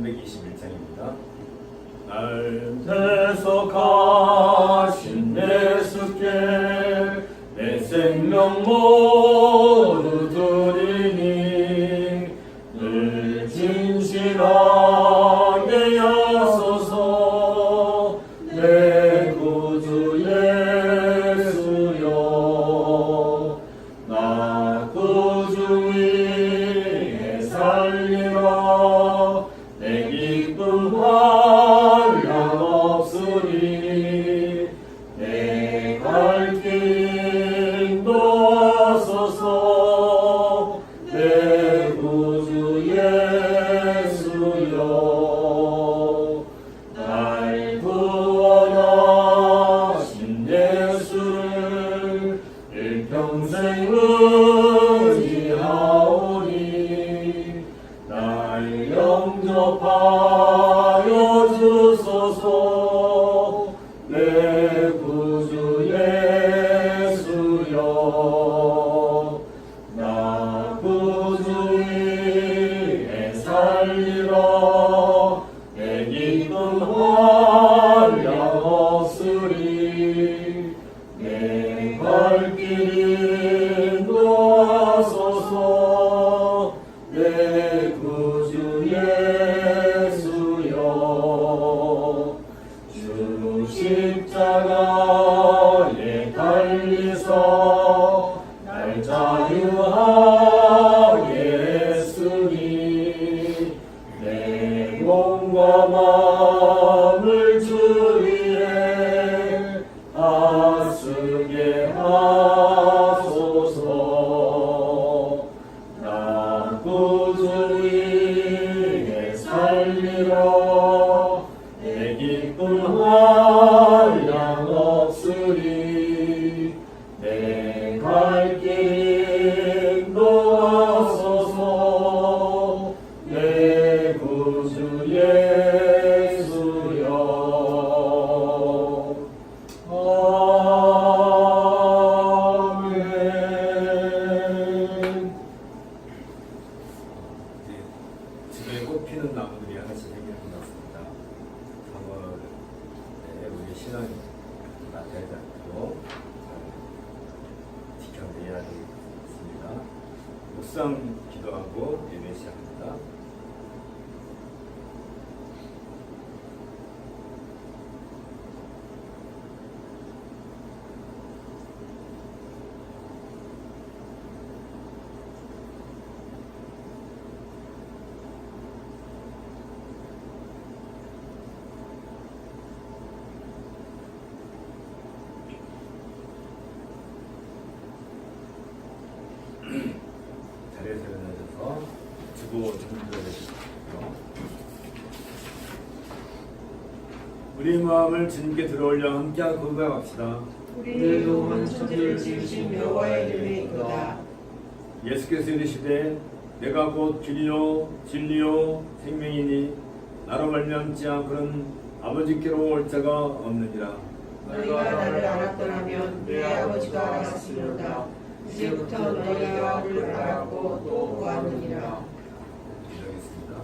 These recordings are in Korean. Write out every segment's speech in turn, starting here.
321장입니다. 날 대속하신 예수께 내 생명 모두 드리니 늘 진실하게 하소서 내 구주 예수여. 나 구주 위에 살리라. 내 기쁨 한량 없으니 내 갈 길 인도하소서 내 구주 예수여. 날 구원하신 예수를 일평생 의지하오니 날 영접하여 주소서 내 구주 예수여. 나 구주 위에 살리라. 내 기쁨 한량 없으리. 내 갈 길 인도하소서 내 구주 예수여. 주 십자가에 달리사 날 자유하게 했으니 내 몸과 마음을 주 위에 아쓰게 하소서. 나 구주 위에 살리라. 내 기쁨 한량 없으리. 내 갈 길 인도하소서 내 구주 예수여. 아멘. 집에 꽃피는 나무들이 하나씩 생겨났습니다. 3월에 우리 신앙이 나타나지 않도록 잘 지켜내야 되겠습니다. 묵상 기도하고 예배 시작합니다. 자리에서 일어나셔서 주보 준비되시고요. 우리 마음을 주님께 들어올려 함께 고백합시다. 우리의 영원 천지를 지으신 여호와의 이름에 있도다. 예수께서 이르시되 내가 곧 길이요 진리요 생명이니 나로 말미암지 않고는 아버지께로 올 자가 없느니라. 너희가 나를 알았더라면 내 아버지가 알았으리로다. 이제부터 너희가 그를 알았고 또 보았느니라. 기도하겠습니다.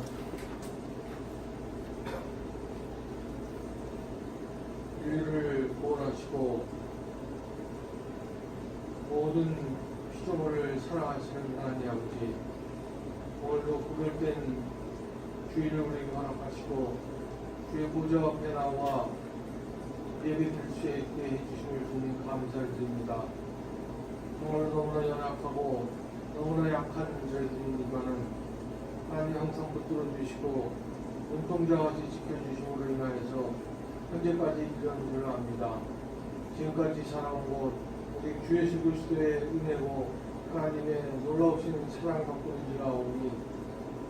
인류를 구원하시고 모든 피조물을 사랑하시는 하나님 아버지, 오늘도 구별된 주일을 우리에게 허락하시고 주의 보좌 앞에 나와 예배 드릴 수 있게 해주심을 주님 감사를 드립니다. 오늘 너무나 연약하고 너무나 약한 저희들이지만은 하나님 항상 붙들어 주시고 눈동자같이 지켜주심으로 인하여서 현재까지 이런 줄을 압니다. 지금까지 살아온 곳 오직 주 예수 그리스도의 은혜고 하나님의 놀라우신 사랑 덕분인지라오니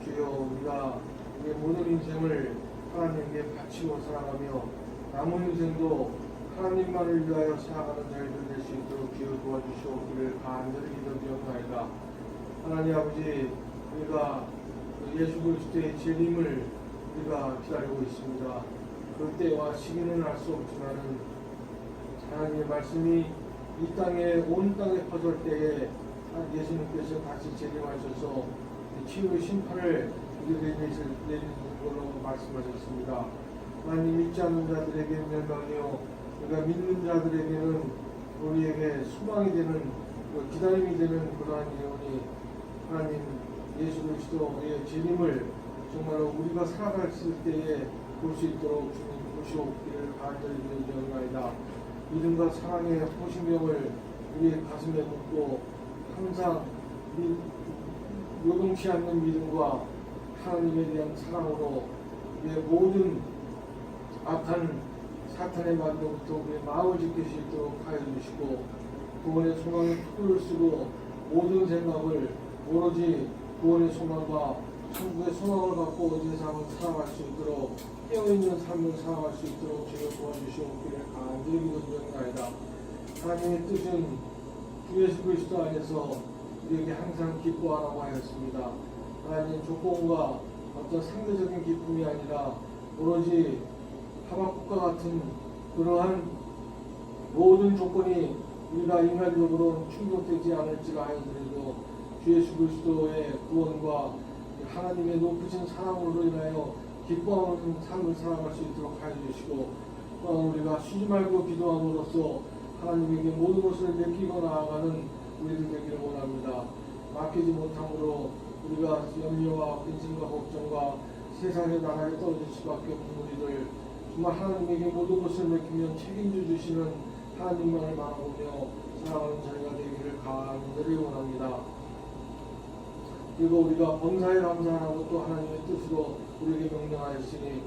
주여 우리가 우리의 모든 인생을 하나님께 바치고 살아가며 남은 인생도 하나님만을 위하여 살아가는 자리들 될 수 있도록 주여 도와주시옵기를 간절히 기도드렸나이다. 하나님 아버지, 우리가 예수 그리스도의 재림을 우리가 기다리고 있습니다. 그 때와 시기는 알 수 없지만은 하나님의 말씀이 이 땅에 온 땅에 퍼질 때에 예수님께서 다시 재림하셔서 치유의 심판을 우리에게 내리는 걸로 말씀하셨습니다. 하나님 믿지 않는 자들에게 멸망이요 우리가 믿는 자들에게는 우리에게 소망이 되는 기다림이 되는 그러한 예언이 하나님 예수 그리스도 우리의 재림을 정말로 우리가 살아갔을 때에 볼 수 있도록 주님 보시옵기를 간절히 기도하옵나이다. 믿음과 사랑의 호심병을 우리의 가슴에 묻고 항상 요동치 않는 믿음과 하나님에 대한 사랑으로 우리의 모든 악한 사탄의 만병부터 우리의 마음을 지킬 수 있도록 하여 주시고 구원의 소망에 푸를 쓰고 모든 생각을 오로지 구원의 소망과 천국의 소망을 갖고 이 세상을 살아갈 수 있도록 깨어있는 삶을 살아갈 수 있도록 주여 도와주시옵기를 간절히 기도드립니다. 하나님의 뜻은 주 예수 그리스도 안에서 우리에게 항상 기뻐하라고 하였습니다. 하나님 조건과 어떤 상대적인 기쁨이 아니라 오로지 하박국과 같은 그러한 모든 조건이 우리가 인간적으로 충족되지 않을지라 하여더라도 주 예수 그리스도의 구원과 하나님의 높으신 사랑으로 인하여 기뻐하는 삶을 살아갈 수 있도록 하여 주시고 우리가 쉬지 말고 기도함으로써 하나님에게 모든 것을 맡기고 나아가는 우리들 되기를 원합니다. 맡기지 못함으로 우리가 염려와 근심과 걱정과 세상의 나라에 떨어질 수밖에 없는 우리들 정말 하나님에게 모든 것을 맡기면 책임져 주시는 하나님만을 바라보며 살아가는 저희가 되기를 간절히 원합니다. 그리고 우리가 범사에 감사하고 또 하나님의 뜻으로 우리에게 명령하였으니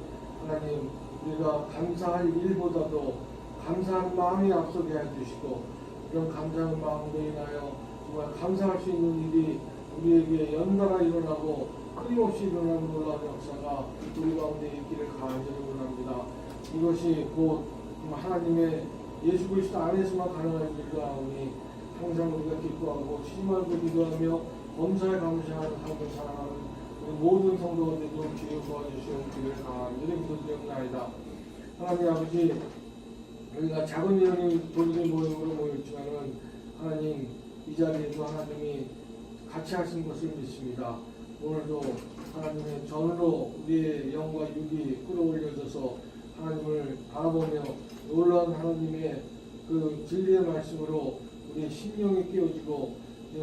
하나님 우리가 감사할 일보다도 감사한 마음이 앞서게 해주시고 이런 감사한 마음으로 인하여 정말 감사할 수 있는 일이 우리에게 연달아 일어나고 끊임없이 일어나는 놀라운 역사가 우리 가운데 있기를 간절히 원합니다. 이것이 곧 하나님의 예수 그리스도 안에서만 가능한 일이라오니 항상 우리가 기뻐하고 쉬지 말고 기도하며 범사에 감사하는 삶을 살아가는 우리 모든 성도가 되도록 주여 도와주시옵기를 간절히 기도드립니다. 하나님 아버지 우리가 작은 예언이 도둑의 모형으로 모였지만은 하나님 이 자리에도 하나님이 같이 하신 것을 믿습니다. 오늘도 하나님의 전으로 우리의 영과 육이 끌어올려져서 하나님을 바라보며 놀라운 하나님의 그 진리의 말씀으로 우리의 심령이 깨어지고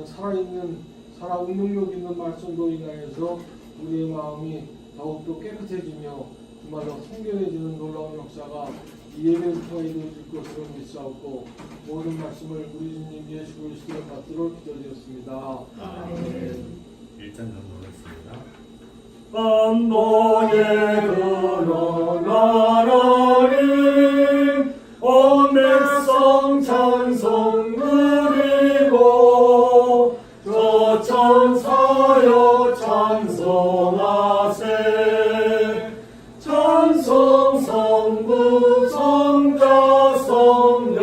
살아 운명력 있는 말씀으로 인하여서 우리의 마음이 더욱더 깨끗해지며 정말로 성결해지는 놀라운 역사가 이 예배를 통해 이루어질 것으로 믿사옵고 모든 말씀을 우리 주님 예수 그리스도의 받들어 기도드렸습니다. 아멘. 1장 넘어갔습니다. 감동의 그런 하나님 온 백성 찬송 드리고 저 천사여 찬송하세 찬송 성부 성자 성령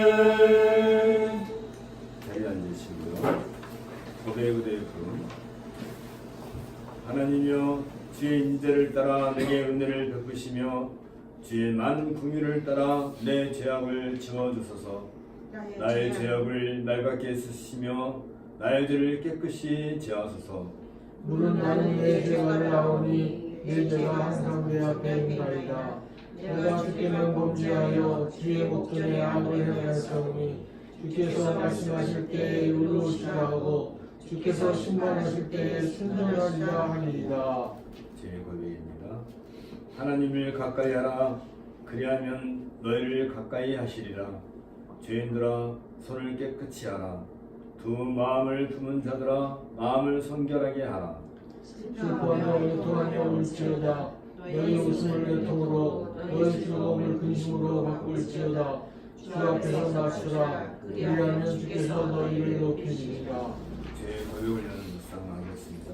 아멘. 자리 앉으시고요. 고대의 품 하나님이여 주의 인재를 따라 내게 은혜를 베푸시며 주의 많은 긍휼을 따라 내 죄악을 지워주소서. 나의 죄악을 낡게 쓰시며 나의 죄를 깨끗이 제하소서. 물은 나는 내 죄가 나오니 내 죄가 항상 내 앞에 있나이다. 내가 주께만 범죄하여 주의 목전에 악을 행하였사오니 주께서 말씀하실 때에 의로우시라 하고 주께서 심판하실 때에 순종하리라 하리이다. 제 고백입니다. 하나님을 가까이 하라. 그리하면 너희를 가까이 하시리라. 죄인들아 손을 깨끗이 하라. 두 마음을 품은 자들아 마음을 성결하게 하라. 슬퍼하며 요통하며 울지어다. 너희 웃음을 요통으로 너희 즐거움을 근심으로 바꿀지어다. 주 앞에서 낮추라. 그리하면 주께서 너희를 높이시리라. 제 고백을 여는 묵상하겠습니다.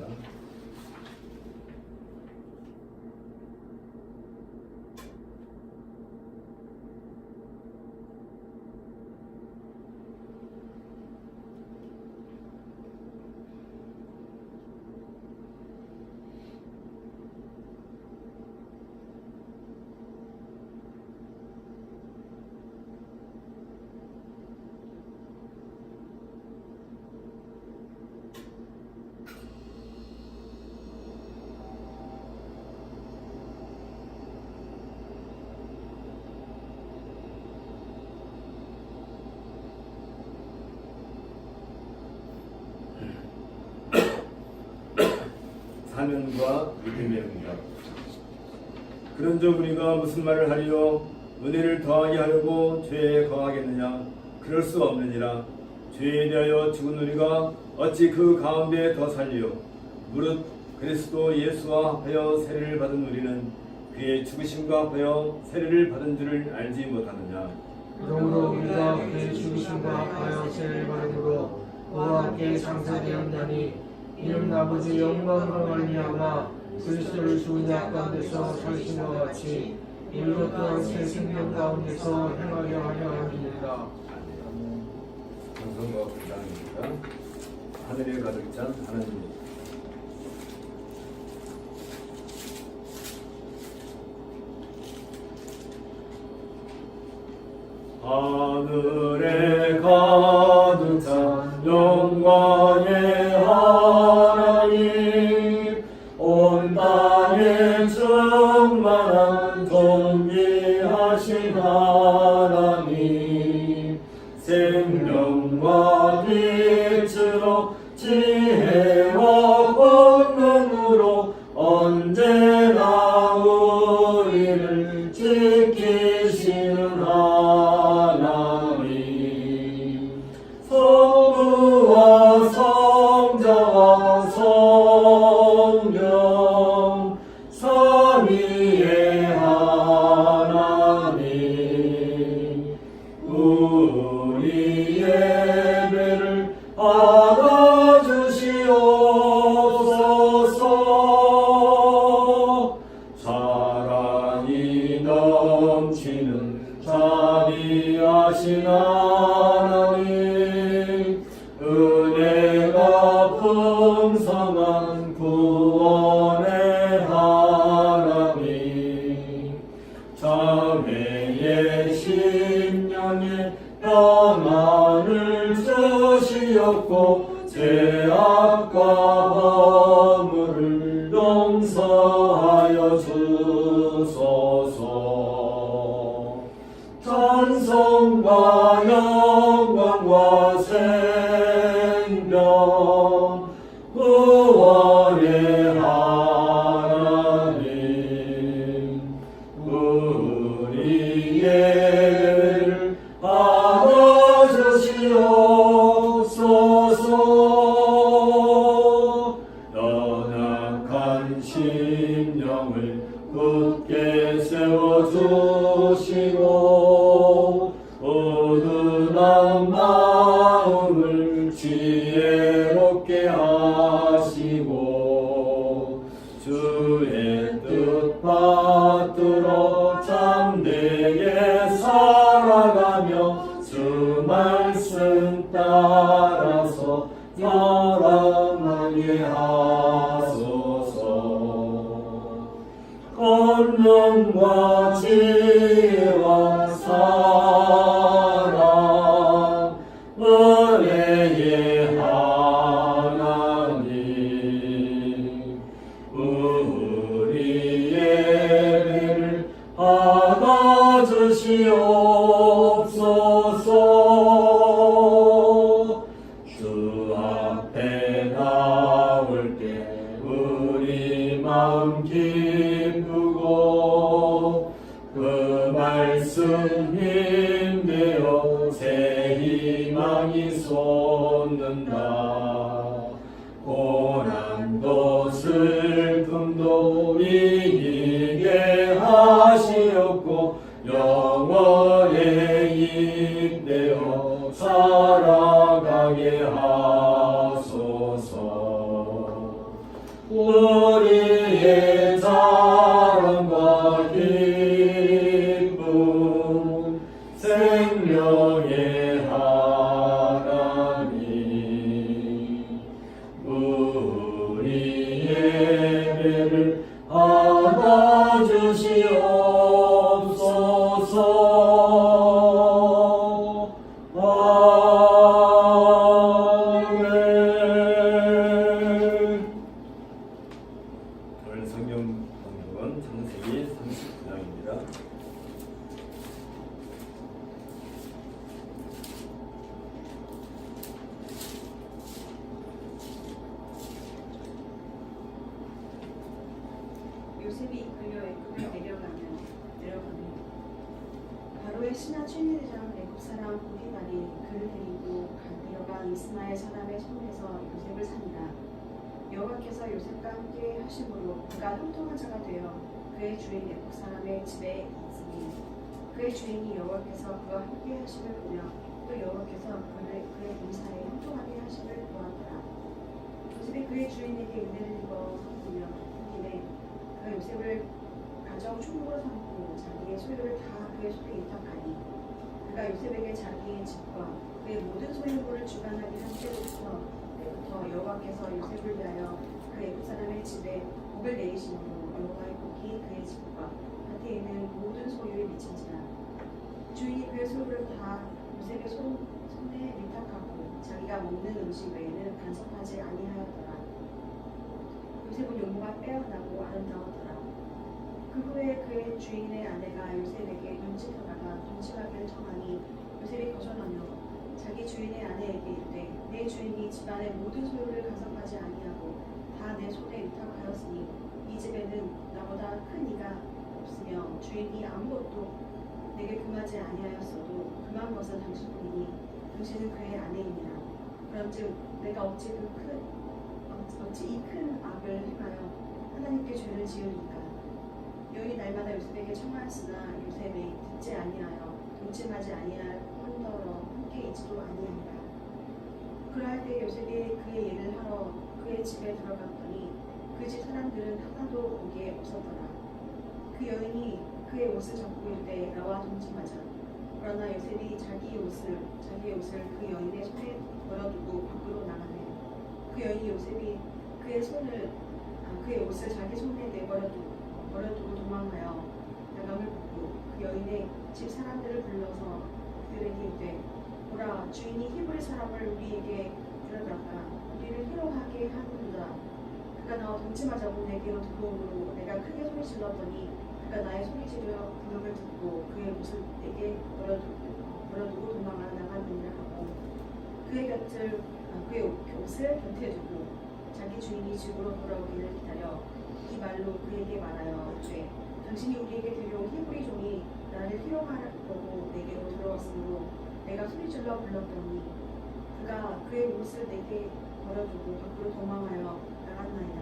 사명과 믿음이옵니다. 그런즉 우리가 무슨 말을 하리요? 은혜를 더하게 하려고 죄에 거하겠느냐? 그럴 수 없느니라. 죄에 대하여 죽은 우리가 어찌 그 가운데 더 살리요? 무릇 그리스도 예수와 합하여 세례를 받은 우리는 그의 죽으심과 합하여 세례를 받은 줄을 알지 못하느냐? 그러므로 우리가 그의 죽으심과 합하여 세례를 받음으로 그와 함께 장사되었나니 이는 아버지 영광으로 말미암아 그리스도를 죽은 자 가운데서 살리신 것 같이 우리도 또한 새 생명 가운데서 행하게 하려 함이니라. 성성과 부장입니다. 하늘에 가득 찬 하나님. 하늘에 가득 찬 영광의 하나님, 온 땅에 충만한 존귀하신 하나님, 생명과 빛으로 지혜와 권능으로 언제나 우리를 지키시는 하나님, 성부와 성자와 성령 삼위의 하나님, 우리 예배를 받아주시옵소서. 사랑이 넘치는 자비하신 하나님, 은혜가 풍성한 구원의 하나님, 자매의 심령에 평안을 주시옵고 죄악과 허물을 용서하여 주소서. 찬송과 영광과 생명 구원의 하나님, 우리 예배를 받아주시옵소서. 연약한 심령을 굳게 세워주시고 어두운 마음을 지혜롭게 하시고 주의 뜻 받들어 참되게 살아가며 주 말씀 따라서 사랑하게 하소서. 권능과 지혜와 사랑 은혜의 하나님, 우리 예배를 받아주시옵소서. 주 앞에 나올 때 우리 마음 기쁘고 그 말씀 힘내어 새 희망이 솟는다. 고난도 슬픔도 이기게 하시옵고 영원에 입되어 살아가게 하소서. 우리의 자랑과 기쁨 생명의 하나님, 우리 예배를 받아주시옵소서. 아멘. 오늘 성경 요셉이 이끌려 애굽을 내려가며 바로의 신하 최니대장 애굽 사람 보디발이 그를 데리고 갈대어가 이스마엘 사람의 손에서 요셉을 산이라. 여호와께서 요셉과 함께 하심으로 그가 형통한 자가 되어 그의 주인 애굽 사람의 집에 있으니 그의 주인이 여호와께서 그와 함께 하심을 보며 또 여호와께서 그의 봉사에 형통하게 하심을 보았더라. 요셉이 그의 주인에게 은혜를 입어 섬기며 섬기매 그가 요셉을 가정 총무로 삼고 자기의 소유를 다 그의 손에 위탁하니 그가 요셉에게 자기의 집과 그의 모든 소유물을 주관하게 한 때부터 여호와께서 요셉을 위하여 그 애굽 사람의 집에 복을 내리심으로 여호와의 복이 그의 집과 밭에 있는 모든 소유에 미친지라. 주인이 그의 소유를 다 요셉의 손에 위탁하고 자기가 먹는 음식 외에는 간섭하지 아니하였더라. 요셉은 용모가 빼어나고 아름다웠더라. 그 후에 그의 주인의 아내가 요셉에게 눈치하다가 동침하기를 청하니 요셉이 거절하며 자기 주인의 아내에게 이르되 내 주인이 집안의 모든 소유를 간섭하지 아니하고 다 내 손에 위탁하였으니 이 집에는 나보다 큰 이가 없으며 주인이 아무것도 내게 금하지 아니하였어도 금한 것은 당신뿐이니 당신은 그의 아내이니라. 그런즉 내가 어찌 이 큰 악을 행하여 하나님께 죄를 지으리까. 여인이 날마다 요셉에게 청하였으나 요셉이 듣지 아니하여 동침하지 아니할 뿐더러 함께 있지도 아니하니라. 그러할 때 요셉이 그의 일을 하러 그의 집에 들어갔더니 그 집 사람들은 하나도 거기에 없었더라. 그 여인이 그의 옷을 잡고 이르되 나와 동침하자. 그러나 요셉이 자기의 옷을 그 여인의 손에 버려두고 밖으로 나가매 그 여인이 요셉이 그의 옷을 자기 손에 버려두고 도망하여 나감을 벗고 그 여인의 집 사람들을 불러서 그들에게 이르되 보라, 주인이 히브리 사람을 우리에게 데려다가 우리를 희롱하게 하는도다. 그가 나와 동침하자고 내게로 들어오므로 내가 크게 소리질렀더니 그가 나의 소리지르어 부름을 듣고 그의 옷을 내게 버려두고 도망하여 나갔느니라 하고 그의 옷을 곁에 두고 자기 주인이 집으로 돌아오기를 기다려 이 말로 그에게 말하여 이르되 당신이 우리에게 데려온 히브리 종이 나를 희롱하려고 내게로 들어왔으므로 내가 소리질러 불렀더니 그가 그의 옷을 내게 버려두고 밖으로 도망하여 나갔나이다.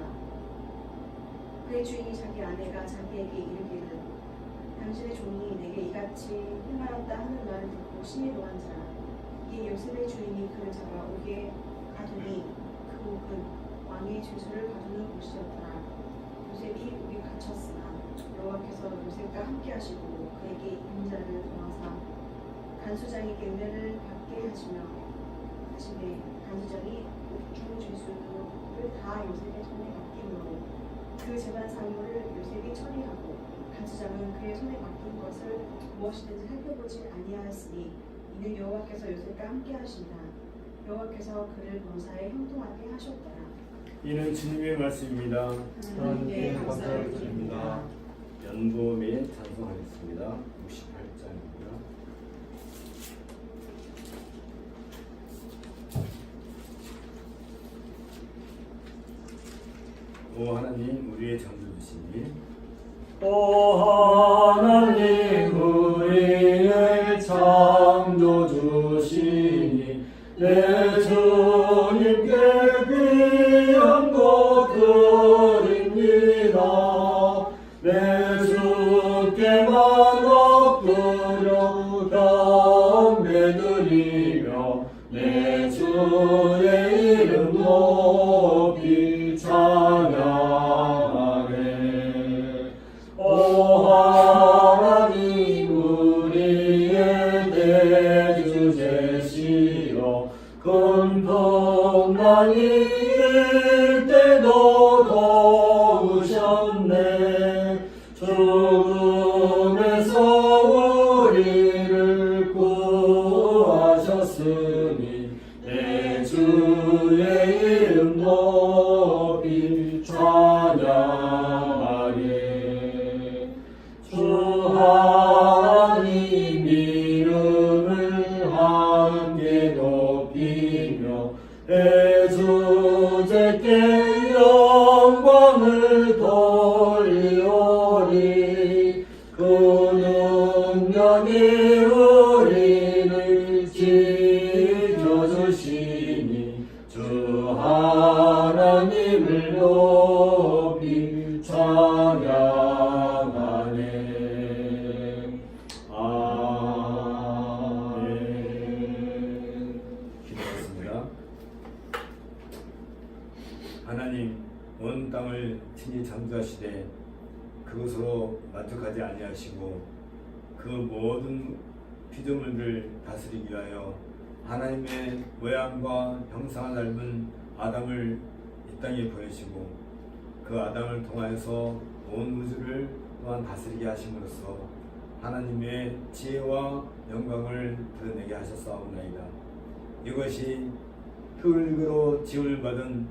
그의 주인이 자기 아내가 자기에게 이르기를 당신의 종이 내게 이같이 행하였다 하는 말을 듣고 심히 노한 자라. 이에 요셉의 주인이 그를 잡아 옥에 가두니 그 옥은 왕의 죄수를 가두는 곳이었더라. 요셉이 옥에 갇혔으나 여호와께서 요셉과 함께 하시고 그에게 인자를 더하사 간수장에게 은혜를 받게 하시매 간수장이 옥중 죄수를 다 요셉의 손에 맡기므로 그 재반 사물을 요셉이 처리하고 간수장은 그의 손에 맡긴 것을 무엇이든지 살펴보지 아니하였으니 이는 여호와께서 요셉과 함께 하시니라. 여호와께서 그를 범사에 형통하게 하셨더라. 이는 주님의 말씀입니다. 하나님께 감사를 드립니다. 연보 및 찬송하겠습니다. 68장입니다. 오 하나님 우리의 창조주시니 오 하나님 우리의 창조주시니 내 주님께 귀한 것 드립니다. 내 주께만 엎드려 경배 드리며 내 주의 이름 높이 찬양하네. 오 하나님 우리의 대주 되시어 금통만 이를 때도 도우셨네. 죽음에서 우리를 구하셨으니 내 주의 이름 높이 찬양하리. 주 하나님 이름을 함께 높이며 대주제께 영광을 돌려 하시니 주 하나님을 높이 찬양하네. 아멘. 기도하겠습니다. 하나님, 온 땅을 친히 창조하시되 그것으로 만족하지 아니하시고 그 모든 피조물을 다스리기 위하여 하나님의 모양과 형상을 닮은 아담을 이 땅에 보내시고 그 아담을 통하여서 온 우주를 또한 다스리게 하심으로써 하나님의 지혜와 영광을 드러내게 하셨사옵나이다. 이것이 흙으로 지음을 받은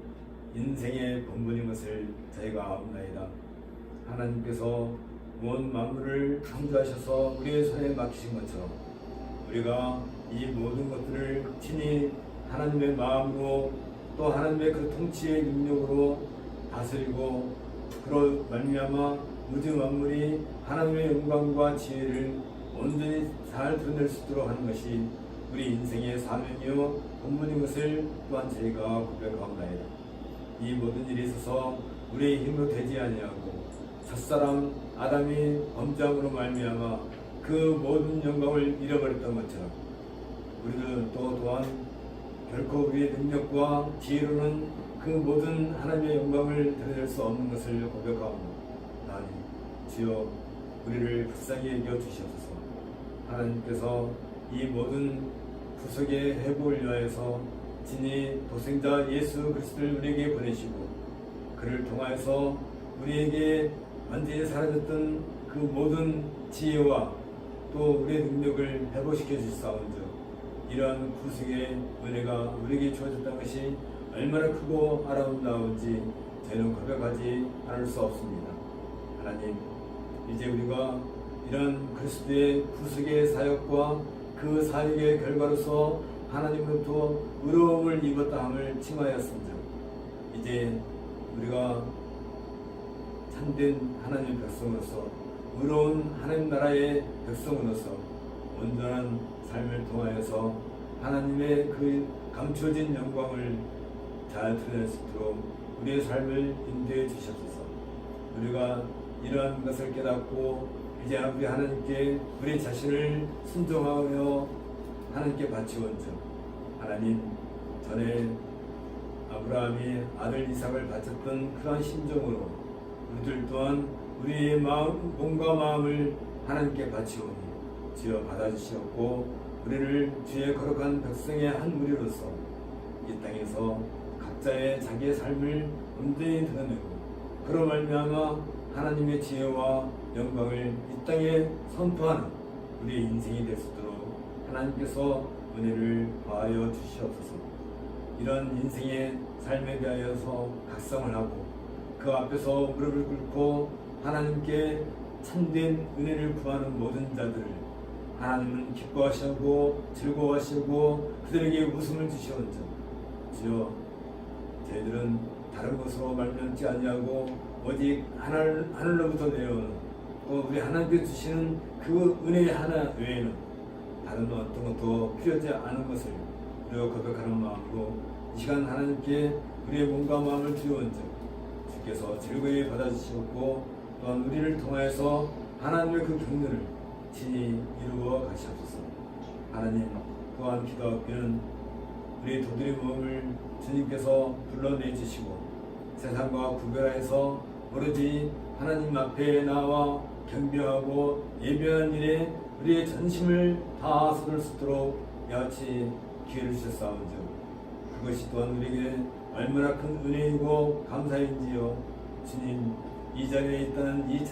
인생의 본분인 것을 저희가 아옵나이다. 하나님께서 온 만물을 창조하셔서 우리의 손에 맡기신 것처럼 우리가 이 모든 것들을 친히 하나님의 마음으로 또 하나님의 그 통치의 능력으로 다스리고 그로 말미암아 우주 만물이 하나님의 영광과 지혜를 온전히 잘 드러낼 수 있도록 하는 것이 우리 인생의 사명이요 본분인 것을 또한 저희가 고백하옵나이다. 이 모든 일에 있어서 우리의 힘으로 되지 아니하고 첫사람 아담이 범죄함으로 말미암아 그 모든 영광을 잃어버렸던 것처럼 우리는 또한 결코 우리의 능력과 지혜로는 그 모든 하나님의 영광을 드러낼 수 없는 것을 고백하옵니다. 하나님, 주여 우리를 불쌍히 여겨 주시옵소서. 하나님께서 이 모든 구속의 회복을 위하여서 진히 독생자 예수 그리스도를 우리에게 보내시고 그를 통하여서 우리에게 완전히 사라졌던 그 모든 지혜와 또 우리의 능력을 회복시켜 주시사온즉 이러한 구속의 은혜가 우리에게 주어졌다는 것이 얼마나 크고 아름다운지 저희는 고백하지 않을 수 없습니다. 하나님, 이제 우리가 이런 그리스도의 구속의 사역과 그 사역의 결과로서 하나님으로부터 의로움을 입었다 함을 칭하였습니다. 이제 우리가 참된 하나님의 백성으로서 의로운 하나님 나라의 백성으로서 온전한 삶을 통하여서 하나님의 그 감춰진 영광을 잘 드러낼 수 있도록 우리의 삶을 인도해 주시옵소서. 우리가 이러한 것을 깨닫고 이제 우리 하나님께 우리 자신을 순종하여 하나님께 바치온즉 하나님, 전에 아브라함이 아들 이삭을 바쳤던 그러한 심정으로 우리들 또한 우리의 마음, 몸과 마음을 하나님께 바치오니 주여 받아주시옵고 우리를 주의 거룩한 백성의 한 무리로서 이 땅에서 각자의 자기의 삶을 온전히 드러내고 그로 말미암아 하나님의 지혜와 영광을 이 땅에 선포하는 우리의 인생이 될 수 있도록 하나님께서 은혜를 더하여 주시옵소서. 이런 인생의 삶에 대하여서 각성을 하고 그 앞에서 무릎을 꿇고 하나님께 참된 은혜를 구하는 모든 자들을 하나님은 기뻐하시고 즐거워하시고 그들에게 웃음을 주시온즉 주여 저희들은 다른 것으로 말미암지 아니하고 오직 하늘로부터 내려오는 또 우리 하나님께 주시는 그 은혜 하나 외에는 다른 어떤 것도 필요하지 않은 것을 우리가 고백하는 마음으로 이 시간 하나님께 우리의 몸과 마음을 드려온즉 주께서 즐거이 받아주시옵고 또한 우리를 통하여서 하나님의 그 경륜을 친히 이루어 가시옵소서. 하나님, 또한 기도하기는 우리의 도들의 몸을 주님께서 불러내주시고 세상과 구별하여서 오로지 하나님 앞에 나와 경배하고 예배하는 일에 우리의 전심을 다 쏟을 수 있도록 야치 기회를 주셨사온즉 그것이 또한 우리에게 얼마나 큰 은혜이고 감사인지요. 주님, 이 자리에 있다는 이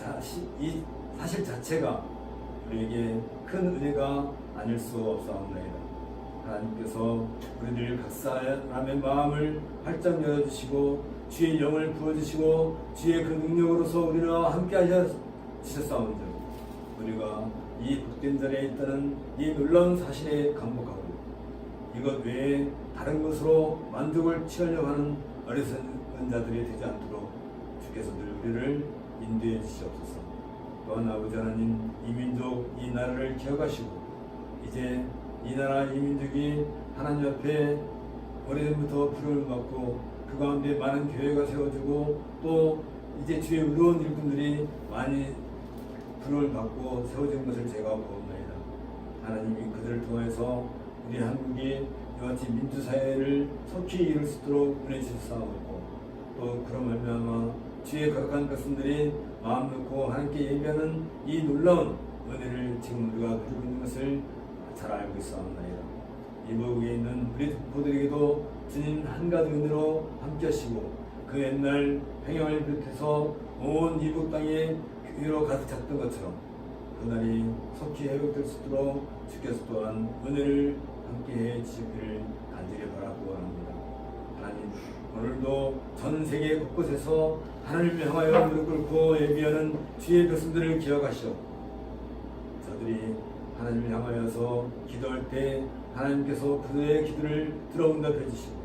사실 자체가 우리에게 큰 은혜가 아닐 수 없사옵나이다. 하나님께서 우리들 각 사람의 마음을 활짝 열어주시고 주의 영을 부어주시고 주의 그 능력으로서 우리와 함께 하셨사온즉 우리가 이 복된 자리에 있다는 이 놀라운 사실에 감복하고 이것 외에 다른 것으로 만족을 취하려고 하는 어리석은 자들이 되지 않도록 주께서 늘 우리를 인도해 주시옵소서. 또한 아버지 하나님, 이 민족, 이 나라를 기억하시고 이제 이 나라, 이 민족이 하나님 앞에 오래전부터 부름을 받고 그 가운데 많은 교회가 세워지고 또 이제 주의 의로운 일꾼들이 많이 부름을 받고 세워진 것을 제가 보옵니다. 하나님이 그들을 통해서 우리 한국이 이와 같이 민주사회를 속히 이룰 수 있도록 은혜 주시사옵고 또 그런 말미암아 주의 거룩한 백성들이 마음 놓고 하나님께 예배하는 이 놀라운 은혜를 지금 우리가 누리고 있는 것을 잘 알고 있사옵나이다. 이북에 있는 우리 동포들에게도 주님 한 가지 은혜로 함께 하시고 그 옛날 평양을 비롯해서 온 이북 땅에 교회로 가득 찼던 것처럼 그날이 속히 회복될 수 있도록 주께서 또한 은혜를 함께해 주시기를 간절히 바라고 합니다. 하나님 오늘도 전 세계 곳곳에서 하나님을 향하여 무릎 꿇고 예비하는 주의 백성들을 기억하시오. 저들이 하나님을 향하여서 기도할 때 하나님께서 그들의 기도를 들어응답해 주시고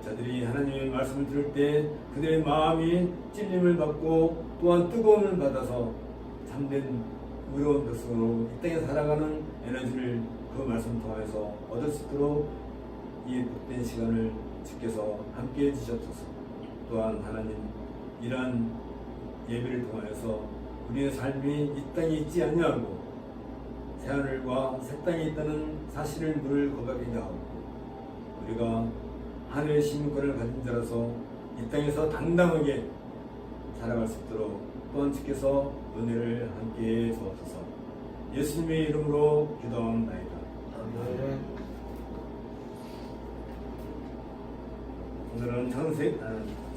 저들이 하나님의 말씀을 들을 때 그들의 마음이 찔림을 받고 또한 뜨거움을 받아서 참된 의로운 백성으로 이 땅에 살아가는 에너지를 그 말씀 통해서 얻을 수 있도록 이 복된 시간을 주께서 함께 해주셨소서. 또한 하나님 이러한 예배를 통하여서 우리의 삶이 이 땅에 있지 아니하고 새하늘과 새 땅에 있다는 사실을 늘 고백하게 하고 우리가 하늘의 시민권을 가진 자라서 이 땅에서 당당하게 살아갈 수 있도록 또한 주께서 은혜를 함께 주옵소서. 예수님의 이름으로 기도합나이다. 아멘. 오늘은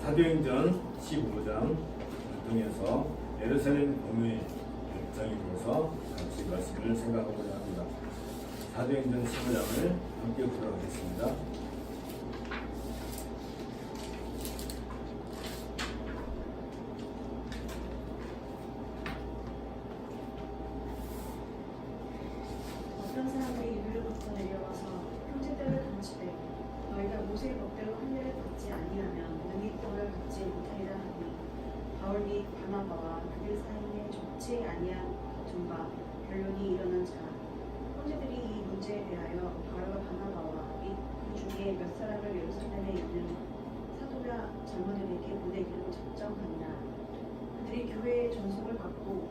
사도행전 15장 통해서 예루살렘 공유의 결정에 대해서 같이 말씀을 생각하고자 합니다. 사도행전 15장을 함께 보도록 하겠습니다. 어떤 사람들이 유로부터 내려와서 형제들을 감치되 너희가 모세의 법대로 할례를 받지 아니하면 능히 떡을 받지 못하리라 하니 바울 및 바나바와 그들 사이에 적지 아니한 증과 변론이 일어난 자 형제들이 이 문제에 대하여 바울과 바나바와 및 그 중에 몇 사람을 예루살렘에 있는 사도나 젊은이들에게 보내기로 작정하니라. 그들이 교회의 전속을 받고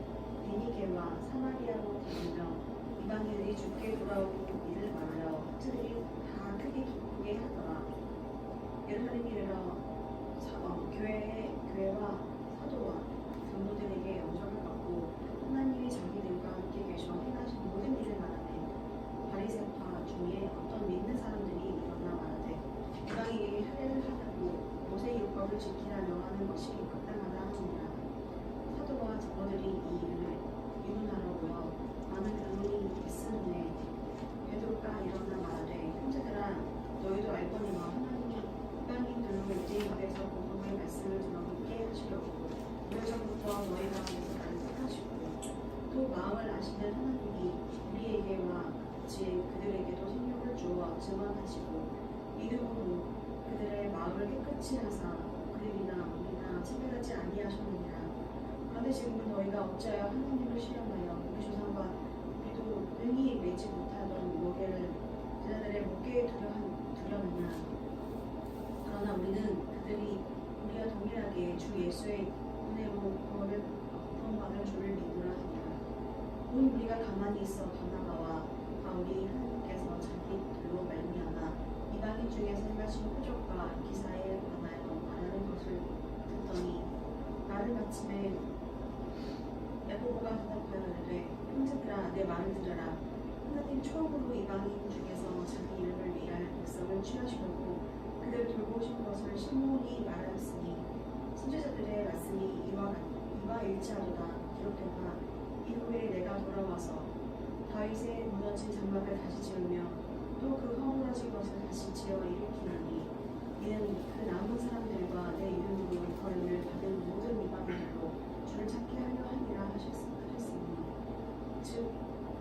베니게와 사마리아로 다니며 이방인들이 주께 돌아오고 이를 말하여 그들이 다 크게 기쁘게 하더라. 예루살렘에 이르러 교회와 사도와 장로들에게 영접을 받고 하나님이 자기들과 함께 계셔 행하신 모든 일을 말하되 바리새파 중에 어떤 믿는 사람들이 일어나 말하되 이방인에게 할례를 하고 모세의 율법을 지키라 명하는 것이 마땅하다 하니라. 사도와 장로들이 이 일을 이문하러 모여 많은 변론이 있으므에 베드로가 일어나 말하되 형제들아 너희도 알거니와 하나님이 이방인들로 유대인 앞에서 공동의 말씀을 들어보게 하시려고 오래전부터 너희 가운데서 나를 택하시고 또 마음을 아시는 하나님이 우리에게와 같이 그들에게도 생명을 주어 증언하시고 믿음으로 그들의 마음을 깨끗이 하사 그들이나 우리나 차별하지 아니하셨느니라. 그런데 지금은 너희가 어찌하여 하나님을 시험하여 우리 조상과 우리도 능히 매지 못하던 무게를 제자들의 목에 두려느냐. 그러나 우리는 그들이 우리와 동일하게 주 예수의 은혜로 구원받을 줄을 믿으라 하니라. 온 우리가 가만히 있어 바나바와 바울이 하나님께서 자기들로 말미암아 이방인 중에서 행하신 표적과 기사에 관하여 말하는 것을 듣더니 말을 마침에 야고보가 대답하여 이르되 형제들아 내 말을 들으라. 하나님 처음으로 이방인 중에서 자기 이름을 위하여 백성을 취하시려고 그들을 돌보신 것을 시므온이 말하였으니 선지자들의 말씀이 이와 일치하도다. 기록되나 이후에 내가 돌아와서 다윗의 무너진 장막을 다시 지으며 또 그 허물어진 것을 다시 지어 일으키나니 이는 그 남은 사람들과 내 이름으로 일컬음을 받은 모든 이방인들로 주를 찾게 하려 함이라 하셨으니 즉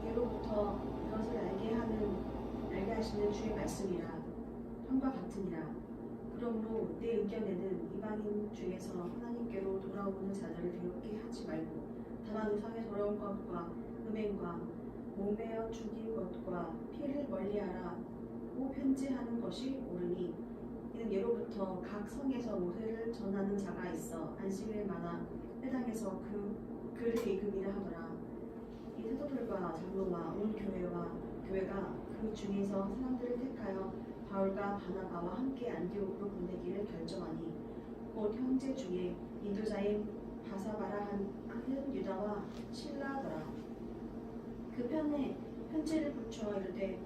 예로부터 이것을 알게 하시는 주의 말씀이라 함과 같으니라. 그러므로 내 의견에는 이방인 중에서 하나님께로 돌아오는 자들을 괴롭게 하지 말고 다만 우상에 돌아온 것과 음행과 목매어 죽일 것과 피를 멀리하라고 편지하는 것이 옳으니 중에서 각 성에서 모세를 전하는 자가 있어 안식일마다 회당에서 그를 읽음이라 하더라. 이 사도들과 장로와 온 교회가 그 중에서 사람들을 택하여 바울과 바나바와 함께 안디옥으로 보내기를 결정하니 곧 형제 중에 인도자인 바사바라 하는 유다와 실라더라. 그 편에 편지를 붙여 이르되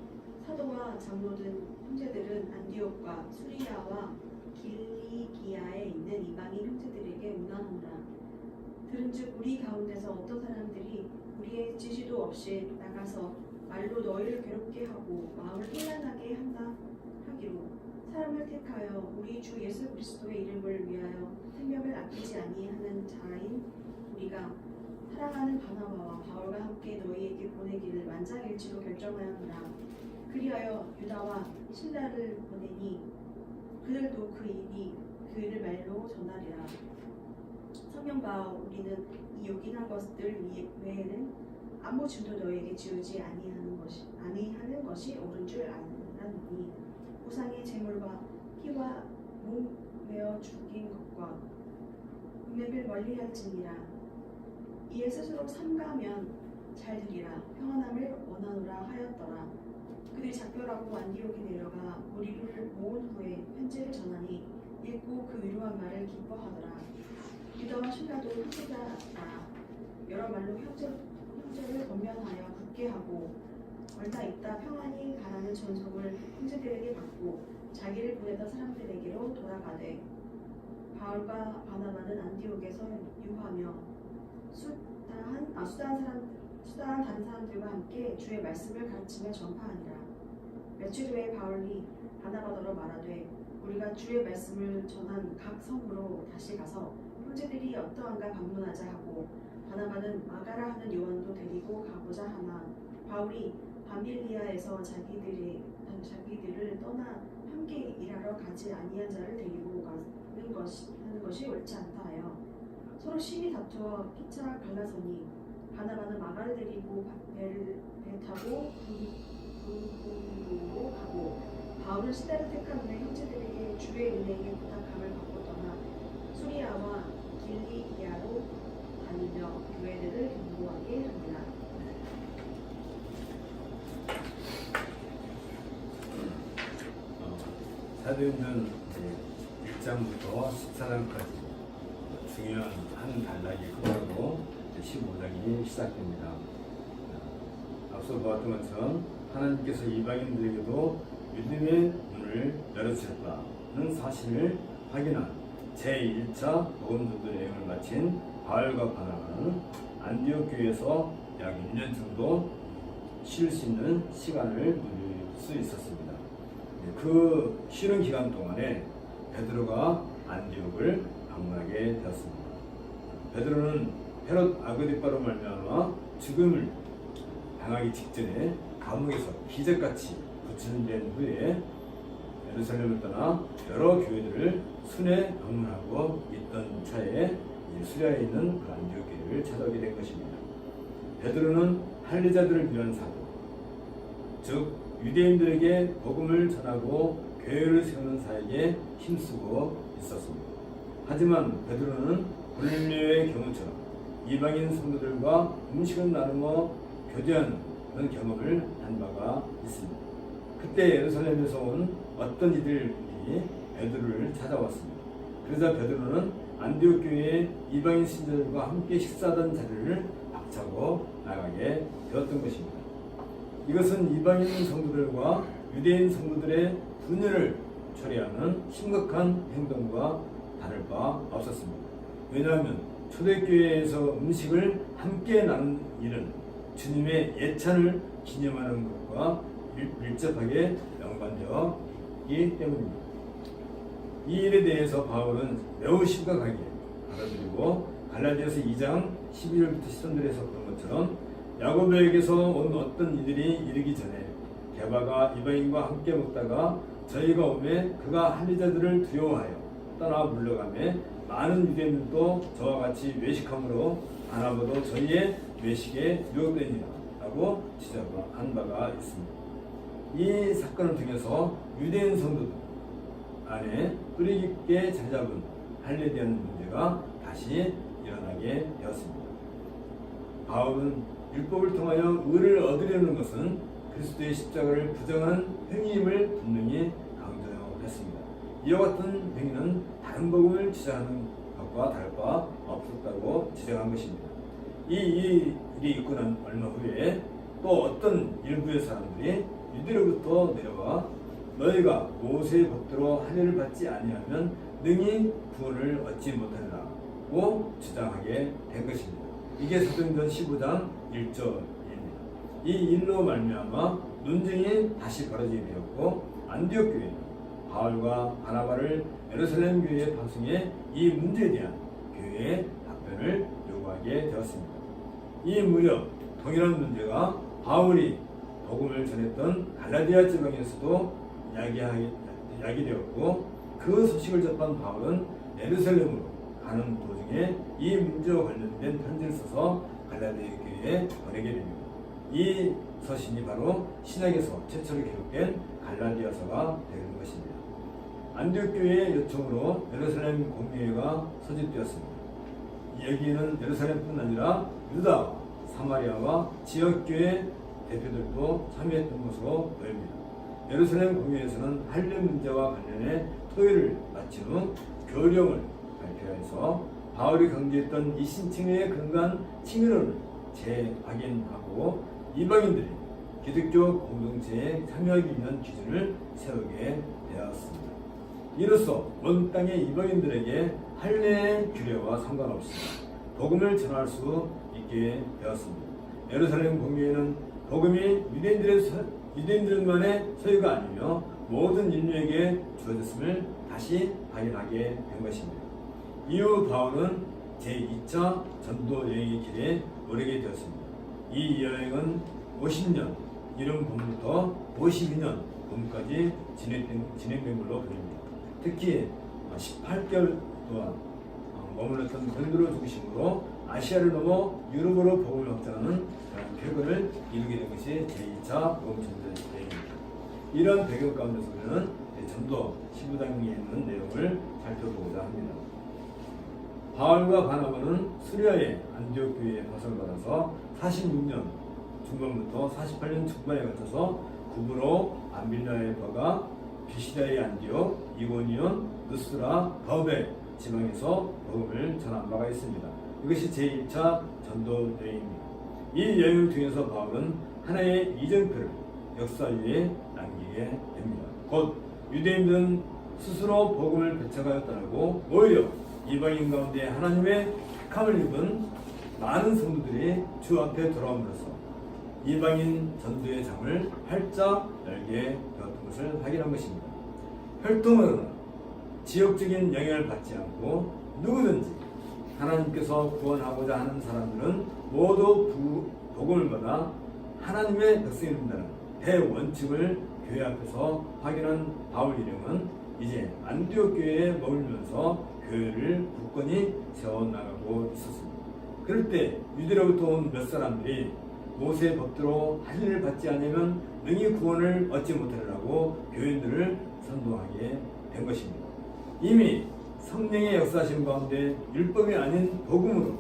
사도와 장로 등 형제들은 안디옥과 수리아와 길리기아에 있는 이방인 형제들에게 문안하노라. 들은즉 우리 가운데서 어떤 사람들이 우리의 지시도 없이 나가서 말로 너희를 괴롭게 하고 마음을 혼란하게 한다 하기로 사람을 택하여 우리 주 예수 그리스도의 이름을 위하여 생명을 아끼지 아니하는 자인 우리가 사랑하는 바나바와 바울과 함께 너희에게 보내기를 만장일치로 결정하였노라. 그리하여 유다와 실라를 보내니 그들도 그 일을 말로 전하리라. 성령과 우리는 이 요긴한 것들 외에는 아무 죄도 너에게 지우지 아니하는 것이 옳은 줄 알았노니 우상의 제물과 피와 몸 메어 죽인 것과 음행을 멀리할지니라. 이에 스스로 삼가면 잘 되리라. 평안함을 원하노라 하였더라. 그들이 작별하고 안디옥에 내려가 무리를 모은 후에 편지를 전하니 읽고 그 위로한 말을 기뻐하더라. 유다와 실라도 형제자라. 여러 말로 형제를 권면하여 굳게 하고 얼마 있다 평안히 가라는 전송을 형제들에게 받고 자기를 보내던 사람들에게로 돌아가되 바울과 바나바는 안디옥에서 유하며 수다한 다른 사람들과 함께 주의 말씀을 가르치며 전파하니라. 며칠 후에 바울이 바나바더러 말하되 우리가 주의 말씀을 전한 각 성으로 다시 가서 형제들이 어떠한가 방문하자 하고 바나바는 마가라 하는 요한도 데리고 가고자 하나 바울이 밤빌리아에서 자기들을 떠나 함께 일하러 가지 아니한 자를 데리고 가는 것이 옳지 않다 하여 서로 심히 다투어 피차 갈라서니 바나바는 마가를 데리고 배 타고 북으로 가고 바울은 시대를 택한 후에 형제들에게 주의 은혜에 부탁함을 받고 떠나 수리아와 길리기아로 다니며 교회들을 견고하게 합니다. 사도행전 1장부터 14장까지 중요한 한 단락이 끝나고 15장이 시작됩니다. 앞서 보았던 것처럼 하나님께서 이방인들에게도 믿음의 문을 열어주셨다는 사실을 확인한 제1차 복음전도 여행을 마친 바울과 바나바는 안디옥 교회에서 약 1년 정도 쉴 수 있는 시간을 누릴 수 있었습니다. 그 쉬는 기간 동안에 베드로가 안디옥을 방문하게 되었습니다. 베드로는 헤롯 아그리빠로 말미암아 죽음을 당하기 직전에 감옥에서 기적같이 구출된 후에 예루살렘을 떠나 여러 교회들을 순회 방문하고 있던 차에 수리아에 있는 그 안디옥 교회를 찾아오게 된 것입니다. 베드로는 할례자들을 위한 사도, 즉 유대인들에게 복음을 전하고 교회를 세우는 사역에 힘쓰고 있었습니다. 하지만 베드로는 고넬료의 경우처럼 이방인 성도들과 음식을 나누며 교제하는 경험을 한 바가 있습니다. 그때 예루살렘에서 온 어떤 이들이 베드로를 찾아왔습니다. 그러자 베드로는 안디옥 교회의 이방인 신자들과 함께 식사하던 자리를 박차고 나가게 되었던 것입니다. 이것은 이방인 성도들과 유대인 성도들의 분열을 초래하는 심각한 행동과 다를 바 없었습니다. 왜냐하면 초대교회에서 음식을 함께 나눈 일은 주님의 예찬을 기념하는 것과 밀접하게 연관되었기 때문입니다. 이 일에 대해서 바울은 매우 심각하게 받아들이고 갈라디아서 2장 11절부터 13절에서 그런 것처럼 야고보에게서 온 어떤 이들이 이르기 전에 게바가 이방인과 함께 먹다가 저희가 오매 그가 할례자들을 두려워하여 떠나 물러가매 많은 유대인들도 저와 같이 외식함으로 바나바도 저희의 외식에 유혹되니라 라고 지적한 바가 있습니다. 이 사건을 통해서 유대인 성도들 안에 뿌리 깊게 자리 잡은 할례에 대한 문제가 다시 일어나게 되었습니다. 바울은 율법을 통하여 의를 얻으려는 것은 그리스도의 십자가를 부정하는 행위임을 분명히 강조했습니다. 이와 같은 행위는 다른 복음을 주장하는 것과 다를 바 없었다고 지적한 것입니다. 이 일이 있고 난 얼마 후에 또 어떤 일부의 사람들이 유대로부터 내려와 너희가 모세의 법대로 할례를 받지 아니하면 능히 구원을 얻지 못하리라고 주장하게 된 것입니다. 이게 사도행전 15장 1절입니다. 이 일로 말미암아 논쟁이 다시 벌어지게 되었고 안디옥 교회는 바울과 바나바를 예루살렘 교회에 파송해 이 문제에 대한 교회의 답변을 요구하게 되었습니다. 이 무렵 동일한 문제가 바울이 복음을 전했던 갈라디아 지방에서도 야기되었고 그 소식을 접한 바울은 예루살렘으로 가는 도중에 이 문제와 관련된 편지를 써서 갈라디아 교회에 보내게 됩니다. 이 서신이 바로 신약에서 최초로 기록된 갈라디아서가 되는 것입니다. 안디옥 교회의 요청으로 예루살렘 공회가 소집되었습니다. 여기에는 예루살렘뿐 아니라 유다, 사마리아와 지역교회 대표들도 참여했던 것으로 보입니다. 예루살렘 공회에서는 할례 문제와 관련해 토의를 마친 후 교령을 발표해서 바울이 강조했던 이신칭의에 근거한 칭의론을 재확인하고 이방인들이 기독교 공동체에 참여하기 위한 기준을 세우게 되었습니다. 이로써 온 땅의 이방인들에게 할례의 규례와 상관없이 복음을 전할 수 있게 되었습니다. 예루살렘 공회에는 복음이 유대인들만의 소유가 아니며 모든 인류에게 주어졌음을 다시 확인하게 된 것입니다. 이후 바울은 제2차 전도 여행의 길에 오르게 되었습니다. 이 여행은 50년 이른 봄부터 52년 봄까지 진행된 걸로 보입니다. 특히 18개월 동안 머물렀던 고린도를 중심으로 아시아를 넘어 유럽으로 복음을 확장하는 쾌거를 이루게 된 것이 제2차 복음 전도 여행입니다. 이런 배경 가운데서 우리는 전도 15장에 있는 내용을 살펴보고자 합니다. 바울과 바나바는 수리아의 안디옥 교회에 파송을 받아서 46년 중반부터 48년 중반에 거쳐서 구브로, 암빌라의 버가, 비시다의 안디옥, 이고니온, 느스라, 더베 지방에서 복음을 전한 바가 있습니다. 이것이 제1차 전도 여행입니다. 이 여행을 통해서 바울은 하나의 이정표를 역사 위에 남기게 됩니다. 곧 유대인들은 스스로 복음을 배척하였다고 오히려 이방인 가운데 하나님의 택함을 입은 많은 성도들이 주 앞에 돌아옴으로써 이방인 전도의 장을 활짝 열게 되었던 것을 확인한 것입니다. 혈통으로는 지역적인 영향을 받지 않고 누구든지 하나님께서 구원하고자 하는 사람들은 모두 복음을 받아 하나님의 백성이 된다는 대원칙을 교회 앞에서 확인한 바울 일행은 이제 안디옥 교회에 머물면서 교회를 굳건히 세워나가고 있었습니다. 그럴 때 유대로부터 온 몇 사람들이 모세의 법대로 할례를 받지 않으면 능히 구원을 얻지 못하리라고 교인들을 선동하게 된 것입니다. 이미 성령의 역사하심 가운데 율법이 아닌 복음으로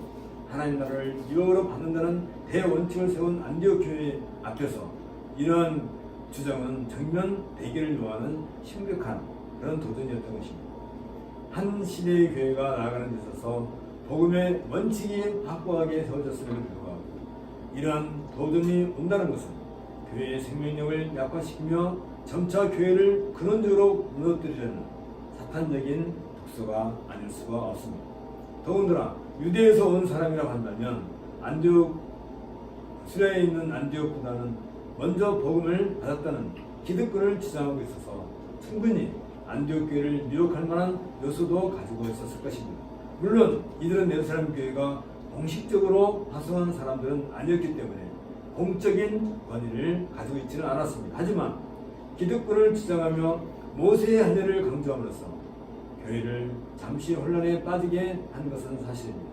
하나님 나라를 유업으로 받는다는 대원칙을 세운 안디옥 교회 앞에서 이러한 주장은 정면 대결을 요하는 심각한 그런 도전이었던 것입니다. 한 시대의 교회가 나아가는 데 있어서 복음의 원칙이 확고하게 세워졌음에도 불구하고 이러한 도전이 온다는 것은 교회의 생명력을 약화시키며 점차 교회를 근원적으로 무너뜨리려는 사탄적인 독소가 아닐 수가 없습니다. 더군다나 유대에서 온 사람이라고 한다면 수리아에 있는 안디옥보다는 먼저 복음을 받았다는 기득권을 주장하고 있어서 충분히 안디옥 교회를 미혹할 만한 요소도 가지고 있었을 것입니다. 물론 이들은 예루살렘 교회가 공식적으로 파송한 사람들은 아니었기 때문에 공적인 권위를 가지고 있지는 않았습니다. 하지만 기득권을 주장하며 모세의 할례를 강조함으로써 교회를 잠시 혼란에 빠지게 한 것은 사실입니다.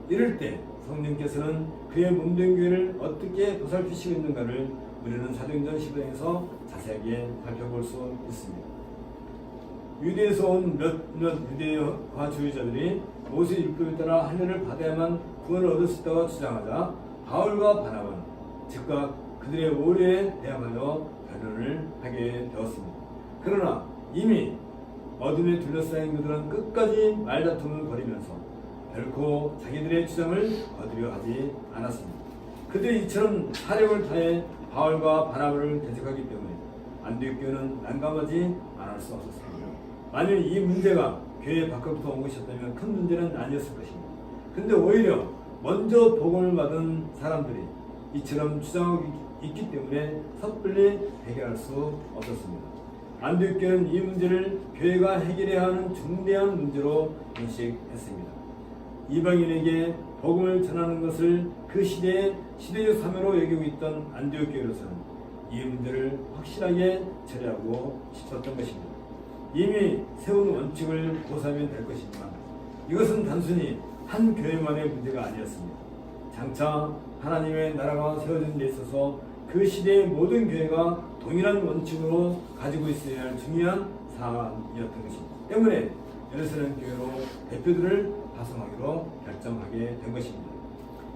이럴 때 성령께서는 그의 몸된 교회를 어떻게 보살피시고 있는가를 우리는 사도행전 15장에서 자세하게 살펴볼 수 있습니다. 유대에서 온 몇몇 유대화주의자들이 모세 율법에 따라 할례를 받아야만 구원을 얻을 수 있다고 주장하자 바울과 바나바는 즉각 그들의 오해에 대항하여 변론을 하게 되었습니다. 그러나 이미 어둠에 둘러싸인 그들은 끝까지 말다툼을 벌이면서 결코 자기들의 주장을 거두려 하지 않았습니다. 그들이 이처럼 사력을 다해 바울과 바나바를 대적하기 때문에 안디옥 교회는 난감하지 않을 수 없었습니다. 만일 이 문제가 교회 밖으로부터 온 것이었다면 큰 문제는 아니었을 것입니다. 근데 오히려 먼저 복음을 받은 사람들이 이처럼 주장하고 있기 때문에 섣불리 해결할 수 없었습니다. 안디옥 교회는 이 문제를 교회가 해결해야 하는 중대한 문제로 인식했습니다. 이방인에게 복음을 전하는 것을 그 시대의 시대적 사명으로 여기고 있던 안디옥 교회로서는 이 문제를 확실하게 처리하고 싶었던 것입니다. 이미 세운 원칙을 고사하면 될 것이지만 이것은 단순히 한 교회만의 문제가 아니었습니다. 장차 하나님의 나라가 세워진 데 있어서 그 시대의 모든 교회가 동일한 원칙으로 가지고 있어야 할 중요한 사안이었던 것입니다. 때문에 예루살렘 교회로 대표들을 파송하기로 결정하게 된 것입니다.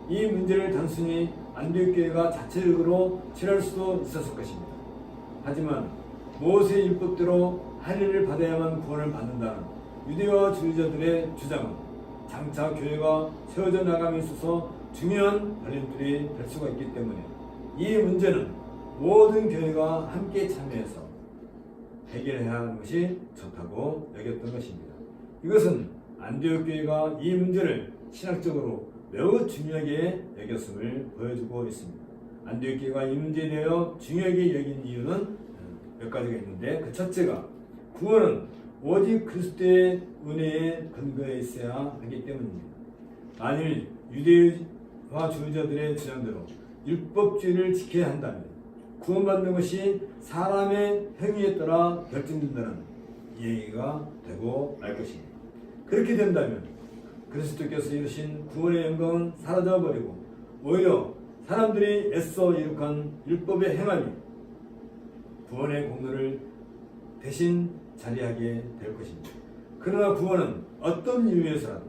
이 문제를 단순히 안디옥 교회가 자체적으로 치료할 수도 있었을 것입니다. 하지만 모세 율법대로 할례를 받아야만 구원을 받는다는 유대화주의자들의 주장은 장차 교회가 세워져 나감에 있어서 중요한 걸림돌이 될 수가 있기 때문에 이 문제는 모든 교회가 함께 참여해서 해결해야 하는 것이 좋다고 여겼던 것입니다. 이것은 안디옥 교회가 이 문제를 신학적으로 매우 중요하게 여겼음을 보여주고 있습니다. 안디옥 교회가 이 문제에 대하여 중요하게 여긴 이유는 몇 가지가 있는데 그 첫째가 구원은 오직 그리스도의 은혜에 근거해 있어야 하기 때문입니다. 만일 유대화주의자들의 주장대로 율법주의를 지켜야 한다면 구원받는 것이 사람의 행위에 따라 결정된다는 이야기가 되고 말 것입니다. 그렇게 된다면 그리스도께서 이루신 구원의 영광은 사라져버리고 오히려 사람들이 애써 이룩한 율법의 행함이 구원의 공로를 대신 자리하게 될 것입니다. 그러나 구원은 어떤 이유에서라도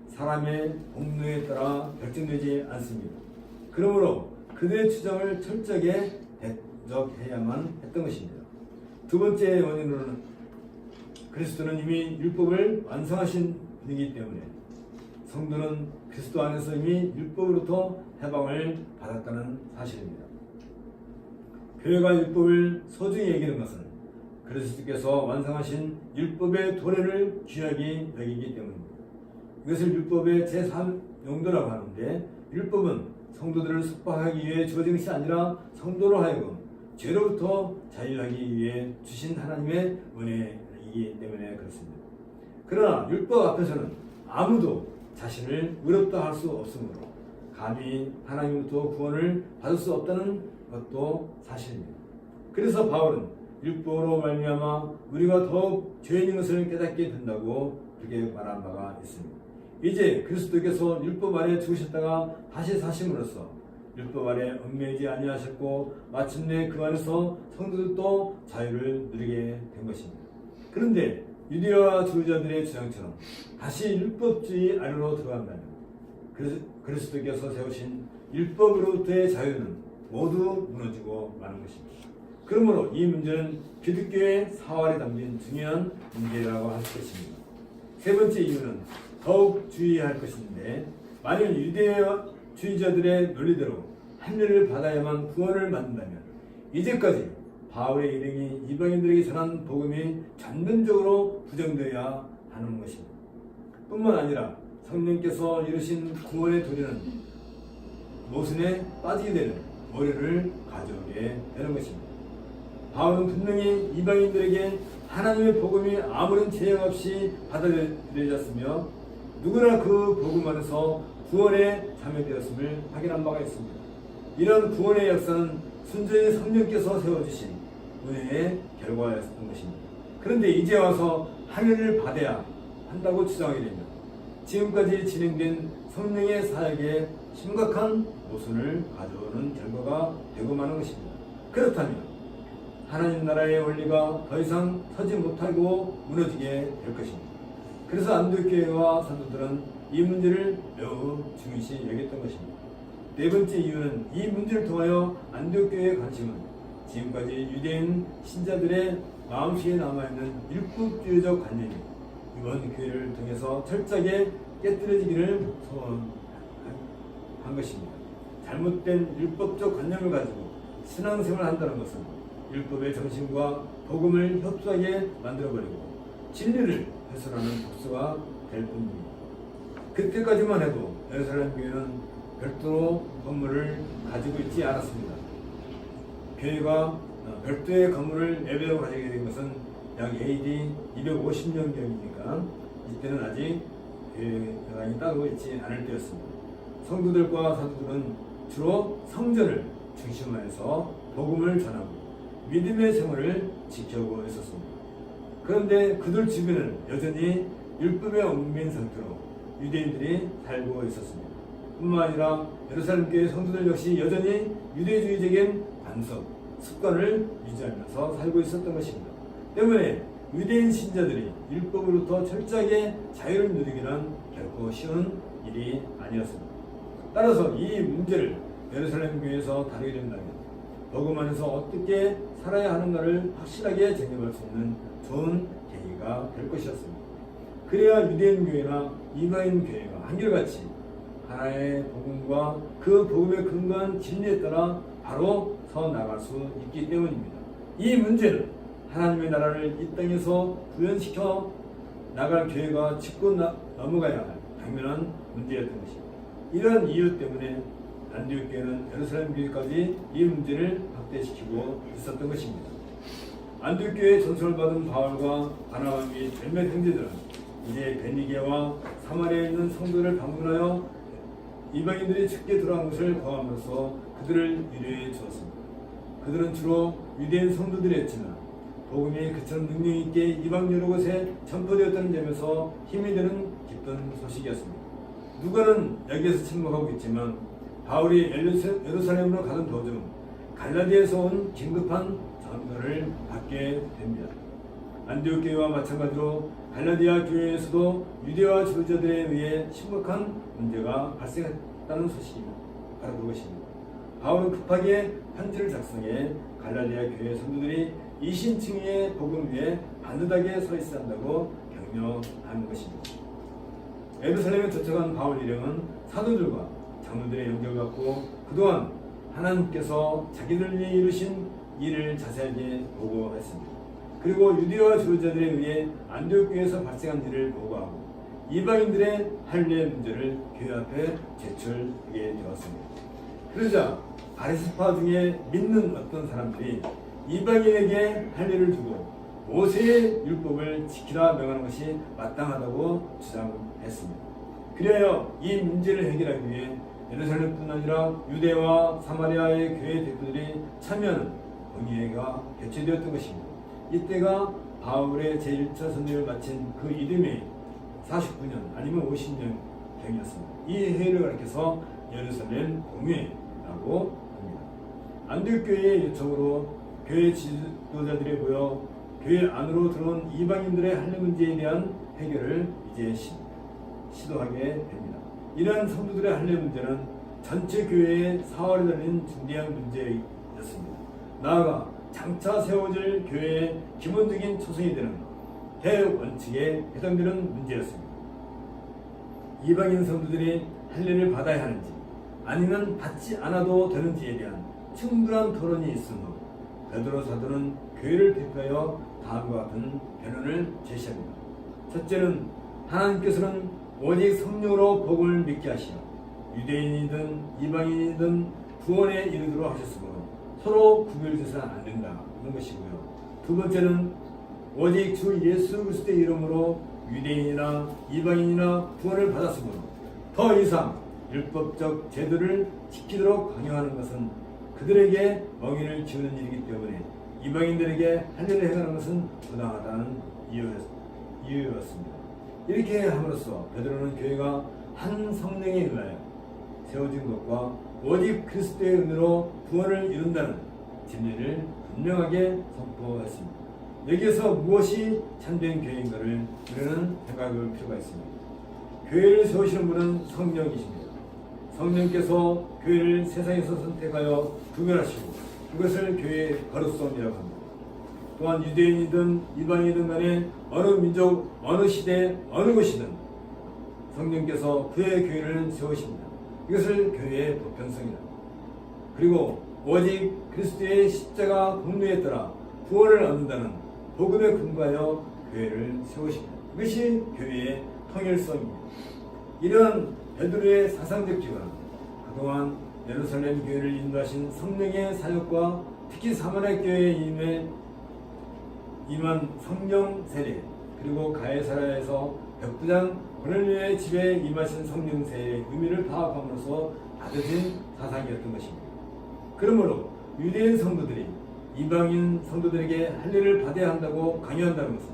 사람의 공로에 따라 결정되지 않습니다. 그러므로 그들의 주장을 철저하게 대적해야만 했던 것입니다. 두 번째 원인으로는 그리스도는 이미 율법을 완성하신 분이기 때문에 성도는 그리스도 안에서 이미 율법으로부터 해방을 받았다는 사실입니다. 교회가 율법을 소중히 여기는 것은 그리스도께서 완성하신 율법의 도래를 귀하게 여기기 때문입니다. 이것을 율법의 제3용도라고 하는데 율법은 성도들을 속박하기 위해 주어진 것이 아니라 성도로 하여금 죄로부터 자유하기 위해 주신 하나님의 은혜이기 때문에 그렇습니다. 그러나 율법 앞에서는 아무도 자신을 의롭다 할 수 없으므로 감히 하나님으로부터 구원을 받을 수 없다는 것도 사실입니다. 그래서 바울은 율법으로 말미암아 우리가 더욱 죄인인 것을 깨닫게 된다고 그렇게 말한 바가 있습니다. 이제 그리스도께서 율법 아래 죽으셨다가 다시 사심으로써 율법 아래 얽매이지 아니하셨고 마침내 그 안에서 성도들도 자유를 누리게 된 것입니다. 그런데 유대화주의자들의 주장처럼 다시 율법주의 아래로 들어간다면 그리스도께서 세우신 율법으로부터의 자유는 모두 무너지고 마는 것입니다. 그러므로 이 문제는 기독교의 사활에 담긴 중요한 문제라고 할 것입니다. 세 번째 이유는 더욱 주의해야 할 것인데 만일 유대주의자들의 논리대로 할례를 받아야만 구원을 받는다면 이제까지 바울의 일행이 이방인들에게 전한 복음이 전면적으로 부정되어야 하는 것입니다. 뿐만 아니라 성령께서 이루신 구원의 도리는 모순에 빠지게 되는 오해를 가져오게 되는 것입니다. 바울은 분명히 이방인들에게 하나님의 복음이 아무런 제약 없이 받아들여졌으며 누구나 그 복음 안에서 구원에 참여되었음을 확인한 바가 있습니다. 이런 구원의 역사는 순전히 성령께서 세워주신 은혜의 결과였던 것입니다. 그런데 이제 와서 할례를 받아야 한다고 주장하게 되면 지금까지 진행된 성령의 사역에 심각한 모순을 가져오는 결과가 되고 마는 것입니다. 그렇다면 하나님 나라의 원리가 더 이상 서지 못하고 무너지게 될 것입니다. 그래서 안디옥교회와 사도들은 이 문제를 매우 중요시 여겼던 것입니다. 네 번째 이유는 이 문제를 통하여 안디옥교회의 관심은 지금까지 유대인 신자들의 마음속에 남아있는 율법주의적 관념이 이번 교회를 통해서 철저하게 깨뜨려지기를 소원한 것입니다. 잘못된 율법적 관념을 가지고 신앙생활을 한다는 것은 율법의 정신과 복음을 협소하게 만들어버리고 진리를 훼손하는 독소가 될 뿐입니다. 그때까지만 해도 예루살렘 교회는 별도로 건물을 가지고 있지 않았습니다. 교회가 별도의 건물을 예배로 가지게 된 것은 약 AD 250년경이니까 이때는 아직 교회당이 따로 있지 않을 때였습니다. 성도들과 사도들은 주로 성전을 중심화해서 복음을 전하고 믿음의 생활을 지켜오고 있었습니다. 그런데 그들 주변은 여전히 율법에 얽매인 상태로 유대인들이 살고 있었습니다. 뿐만 아니라 예루살렘 교회 성도들 역시 여전히 유대주의적인 관습, 습관을 유지하면서 살고 있었던 것입니다. 때문에 유대인 신자들이 율법으로부터 철저하게 자유를 누리기는 결코 쉬운 일이 아니었습니다. 따라서 이 문제를 예루살렘 교회에서 다루게 된다면 복음 안에서 어떻게 살아야 하는가를 확실하게 정립할 수 있는 좋은 계기가 될 것이었습니다. 그래야 유대인 교회나 이방인 교회가 한결같이 하나의 복음과 그 복음에 근거한 진리에 따라 바로 서 나갈 수 있기 때문입니다. 이 문제는 하나님의 나라를 이 땅에서 구현시켜 나갈 교회가 짚고 넘어가야 할 당면한 문제였던 것입니다. 이런 이유 때문에 안디옥 교회는 예루살렘 교회까지 이 문제를 확대시키고 있었던 것입니다. 안디옥 교회의 전설을 받은 바울과 바나바 및 몇몇 형제들은 이제 베니게와 사마리아에 있는 성도를 방문하여 이방인들이 죽게 돌아온 것을 거함으로써 그들을 위로해 주었습니다. 그들은 주로 유대인 성도들이었지만 복음이 그처럼 능력 있게 이방 여러 곳에 전파되었다는 점에서 힘이 되는 기쁜 소식이었습니다. 누가는 여기에서 침묵하고 있지만 바울이 예루살렘으로 가던 도중 갈라디아에서 온 긴급한 전도를 받게 됩니다. 안디옥 교회와 마찬가지로 갈라디아 교회에서도 유대와 지도자들에 의해 심각한 문제가 발생했다는 소식입니다. 바로 그것입니다. 바울은 급하게 편지를 작성해 갈라디아 교회 성도들이 이신층의 복음 위에 반듯하게 서 있어야 한다고 격려하는 것입니다. 예루살렘에 도착한 바울 일행은 사도들과 장로들의 영접을 받고 그동안 하나님께서 자기들 위해 이루신 일을 자세하게 보고했습니다. 그리고 유대와 지도자들에 의해 안디옥 교회에서 발생한 일을 보고하고 이방인들의 할례 문제를 교회 앞에 제출하게 되었습니다. 그러자 바리새파 중에 믿는 어떤 사람들이 이방인에게 할례를 두고 모세의 율법을 지키라 명하는 것이 마땅하다고 주장했습니다. 그리하여 이 문제를 해결하기 위해 예루살렘뿐 아니라 유대와 사마리아의 교회 대표들이 참여하는 공의회가 개최되었던 것입니다. 이때가 바울의 제1차 선교를 마친 그 이듬해 49년 아니면 50년경이었습니다. 이 회의를 가리켜서 예루살렘 공회라고 합니다. 안디옥 교회의 요청으로 교회 지도자들이 모여 교회 안으로 들어온 이방인들의 할례 문제에 대한 해결을 이제 시도하게 됩니다. 이러한 성도들의 할례 문제는 전체 교회의 사활에 달린 중대한 문제였습니다. 나아가 장차 세워질 교회의 기본적인 초성이 되는 대원칙에 해당되는 문제였습니다. 이방인 성도들이 할례를 받아야 하는지 아니면 받지 않아도 되는지에 대한 충분한 토론이 있은 후 베드로 사도는 교회를 대표하여 다음과 같은 변론을 제시합니다. 첫째는 하나님께서는 오직 성령으로 복음을 믿게 하시어 유대인이든 이방인이든 구원에 이르도록 하셨으므로 서로 구별돼서는 안 된다 그런 것이고요. 두 번째는 오직 주 예수 그리스도의 이름으로 유대인이나 이방인이나 구원을 받았으므로 더 이상 율법적 제도를 지키도록 강요하는 것은 그들에게 멍에를 지우는 일이기 때문에 이방인들에게 할례를 행하는 것은 부당하다는 이유였습니다. 이렇게 함으로써 베드로는 교회가 한 성령에 의하여 세워진 것과 오직 그리스도의 은혜로 구원을 이룬다는 진리를 분명하게 선포했습니다. 여기에서 무엇이 참된 교회인가를 우리는 생각할 필요가 있습니다. 교회를 세우시는 분은 성령이십니다. 성령께서 교회를 세상에서 선택하여 구별하시고 그것을 교회의 거룩성이라고 합니다. 또한 유대인이든 이방인이든 간에 어느 민족, 어느 시대, 어느 곳이든 성령께서 그의 교회를 세우십니다. 이것을 교회의 보편성이다. 그리고 오직 그리스도의 십자가 공로에 따라 구원을 얻는다는 복음에 근거하여 교회를 세우십니다. 이것이 교회의 통일성입니다. 이러한 베드로의 사상적 기반, 그동안 예루살렘 교회를 인도하신 성령의 사역과 특히 사마리아 교회에 임한 성령 세례, 그리고 가해사라에서 백부장 고넬료의 집에 임하신 성령 세례의 의미를 파악함으로써 다져진 사상이었던 것입니다. 그러므로 유대인 성도들이 이방인 성도들에게 할 일을 받아야 한다고 강요한다는 것은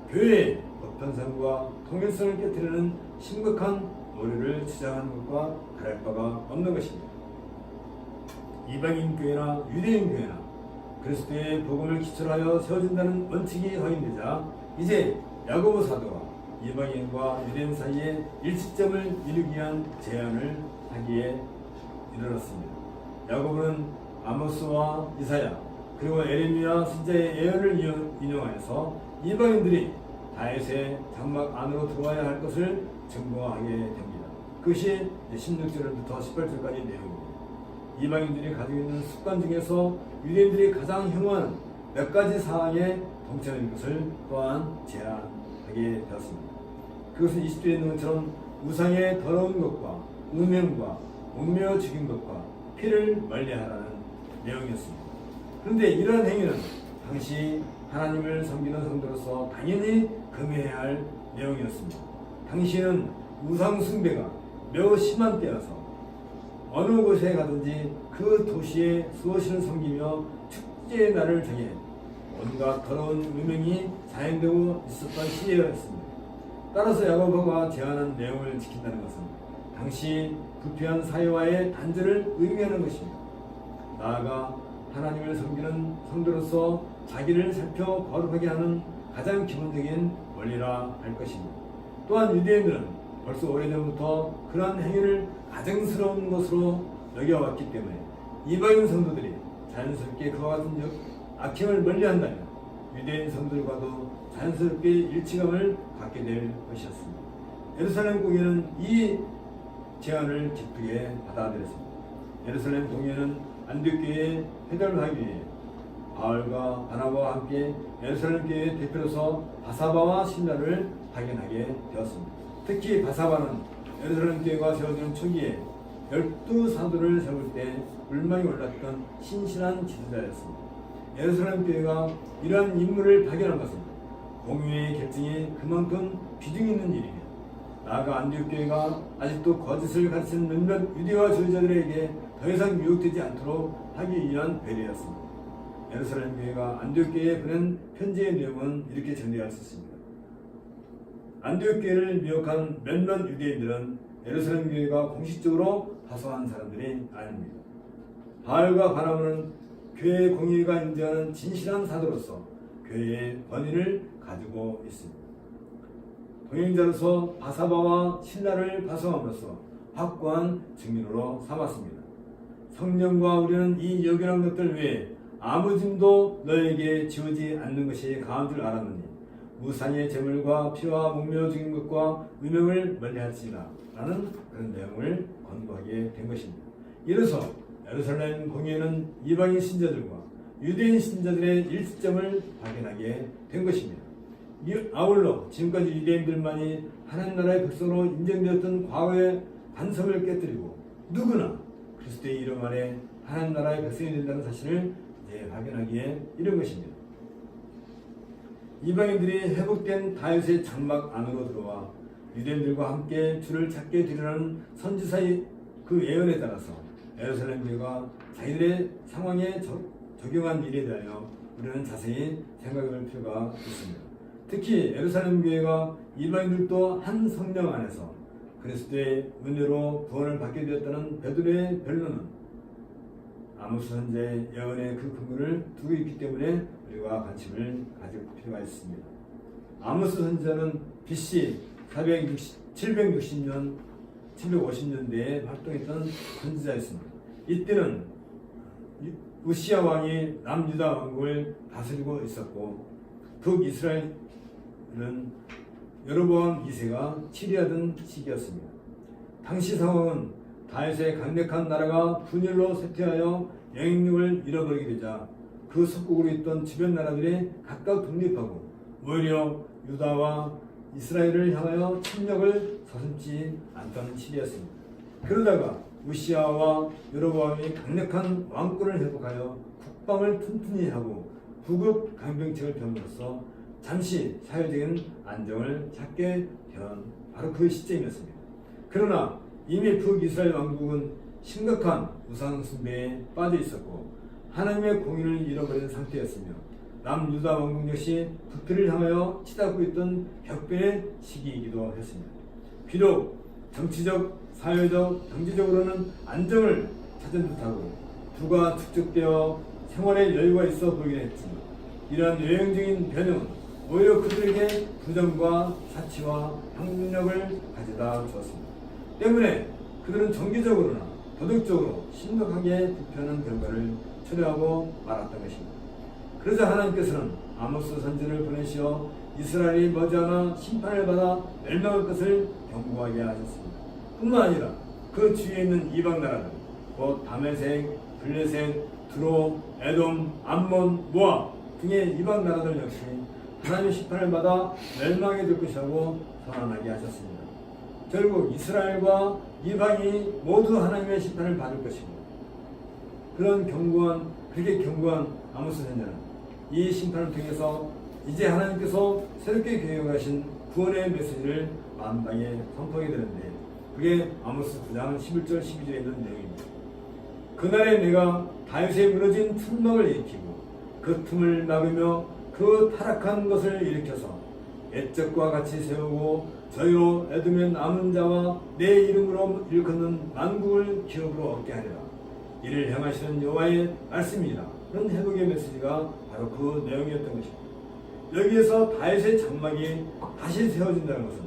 교회의 보편성과 통일성을 깨뜨리는 심각한 오류를 주장하는 것과 다를 바가 없는 것입니다. 이방인 교회나 유대인 교회나 그리스도의 복음을 기초로 하여 세워진다는 원칙이 확인되자 이제 야고보 사도가 이방인과 유대인 사이에 일치점을 이루기 위한 제안을 하기에 이르렀습니다. 야고보는 아모스와 이사야 그리고 에레미야 선지자의 예언을 인용하여서 이방인들이 다윗의 장막 안으로 들어와야 할 것을 증거하게 됩니다. 그것이 16절부터 18절까지 내용입니다. 이방인들이 가지고 있는 습관 중에서 유대인들이 가장 혐오하는 몇 가지 사항에 동참하는 것을 또한 제안하게 되었습니다. 그것은 20절에 있는 것처럼 우상의 더러운 것과 음행과 옥매어 죽인 것과 피를 멀리하라는 내용이었습니다. 그런데 이러한 행위는 당시 하나님을 섬기는 성도로서 당연히 금해야 할 내용이었습니다. 당시에는 우상 숭배가 매우 심한 때여서 어느 곳에 가든지 그 도시의 수호신을 섬기며 축제의 날을 정해 온갖 더러운 음행이 자행되고 있었던 시대였습니다. 따라서 야고보가 제안한 내용을 지킨다는 것은 당시 부패한 사회와의 단절을 의미하는 것입니다. 나아가 하나님을 섬기는 성도로서 자기를 살펴 거룩하게 하는 가장 기본적인 원리라 할 것입니다. 또한 유대인들은 벌써 오래전부터 그러한 행위를 가증스러운 것으로 여겨왔기 때문에 이방인 성도들이 자연스럽게 그와 같은 악행을 멀리한다면 유대인 성도들과도 자연스럽게 일치감을 갖게 될 것이었습니다. 예루살렘 공회는 이 제안을 기쁘게 받아들였습니다. 예루살렘 공회는 안디옥교회에 회달을 하기 위해 바울과 바나바와 함께 예루살렘 교회의 대표로서 바사바와 신라를 파견하게 되었습니다. 특히 바사바는 예루살렘 교회가 세워지는 초기에 12사도를 세울 때 불망이 올랐던 신실한 지도자였습니다. 예루살렘 교회가 이러한 인물을 파견한 것은 공회의 결정이 그만큼 비중 있는 일이며 나아가 안디옥 교회가 아직도 거짓을 가르치는 몇몇 유대와 주의자들에게 더 이상 미혹되지 않도록 하기 위한 배려였습니다. 예루살렘 교회가 안디옥 교회에 보낸 편지의 내용은 이렇게 정리할 수 있습니다. 안디옥 교회를 미혹한 몇몇 유대인들은 예루살렘 교회가 공식적으로 파송한 사람들이 아닙니다. 바울과 바나바는 교회의 공의가 인정하는 진실한 사도로서 교회의 권위를 가지고 있습니다. 동행자로서 바사바와 신라를 파송함으로써 확고한 증인으로 삼았습니다. 성령과 우리는 이 여겨난 것들 외에 아무 짐도 너에게 지우지 않는 것이 강한 줄 알았느니 우상의 제물과 피와 목매어 죽인 것과 음행을 멀리할지라 라는 그런 내용을 권고하게 된 것입니다. 이로써 예루살렘 공회는 이방인 신자들과 유대인 신자들의 일치점을 발견하게 된 것입니다. 아울러 지금까지 유대인들만이 하나님 나라의 백성으로 인정되었던 과거의 관습을 깨뜨리고 누구나 그리스도의 이름 아래 하나님 나라의 백성이 된다는 사실을 이제 발견하기에 이른 것입니다. 이방인들이 회복된 다윗의 장막 안으로 들어와 유대인들과 함께 주를 찾게 되려는 선지자의 그 예언에 따라서 예루살렘 교회가 자기들의 상황에 적용한 일에 대하여 우리는 자세히 생각할 필요가 있습니다. 특히 예루살렘 교회가 이방인들도 한 성령 안에서 그리스도의 은혜로 구원을 받게 되었다는 베드로의 변론은 아모스 선지자의 예언의 그 근거를 두고 있기 때문에 우리가 관심을 가질 필요가 있습니다. 아모스 선지자는 BC 760년, 750년대에 활동했던 선지자였습니다. 이때는 우시야 왕이 남유다 왕국을 다스리고 있었고 북이스라엘은 여로보암 2세가 치리하던 시기였습니다. 당시 상황은 다윗의 강력한 나라가 분열로 쇠퇴하여 영향력을 잃어버리게 되자 그 속국으로 있던 주변 나라들이 각각 독립하고 오히려 유다와 이스라엘을 향하여 침략을 서슴지 않던 시기였습니다. 그러다가 우시아와 여로보암이 강력한 왕권을 회복하여 국방을 튼튼히 하고 부국 강병책을 펴므로써 잠시 사회적인 안정을 찾게 된 바로 그 시점이었습니다. 그러나 이미 북이스라엘 왕국은 심각한 우상 숭배에 빠져 있었고 하나님의 공의를 잃어버린 상태였으며 남유다 왕국 역시 부패를 향하여 치닫고 있던 격변의 시기이기도 했습니다. 비록 정치적, 사회적, 경제적으로는 안정을 찾은 듯하고 부가 축적되어 생활에 여유가 있어 보이긴 했지만 이러한 외형적인 변형은 오히려 그들에게 부정과 사치와 학력을 가져다 주었습니다. 때문에 그들은 정기적으로나 도덕적으로 심각하게 불편한 결과를 초래하고 말았던 것입니다. 그러자 하나님께서는 아모스 선지를 보내시어 이스라엘이 머지않아 심판을 받아 멸망할 것을 경고하게 하셨습니다. 뿐만 아니라 그 주위에 있는 이방 나라들, 곧 다메섹, 블레셋, 두로, 에돔, 암몬, 모압 등의 이방 나라들 역시 하나님의 심판을 받아 멸망해 될 것이라고 선언하게 하셨습니다. 결국 이스라엘과 이방이 모두 하나님의 심판을 받을 것이고 그렇게 경고한 아모스 선지자는 이 심판을 통해서 이제 하나님께서 새롭게 계획하신 구원의 메시지를 만방에 선포하게 되는데 그게 아모스 9장 11절 12절에 있는 내용입니다. 그날에 내가 다윗에 무너진 틈막을 일으키고 그 틈을 막으며 그 타락한 것을 일으켜서 옛적과 같이 세우고 저희로 에돔의 남은 자와 내 이름으로 일컫는 만국을 기업으로 얻게 하리라. 이를 행하시는 여호와의 말씀이라. 그런 회복의 메시지가 바로 그 내용이었던 것입니다. 여기에서 다윗의 장막이 다시 세워진다는 것은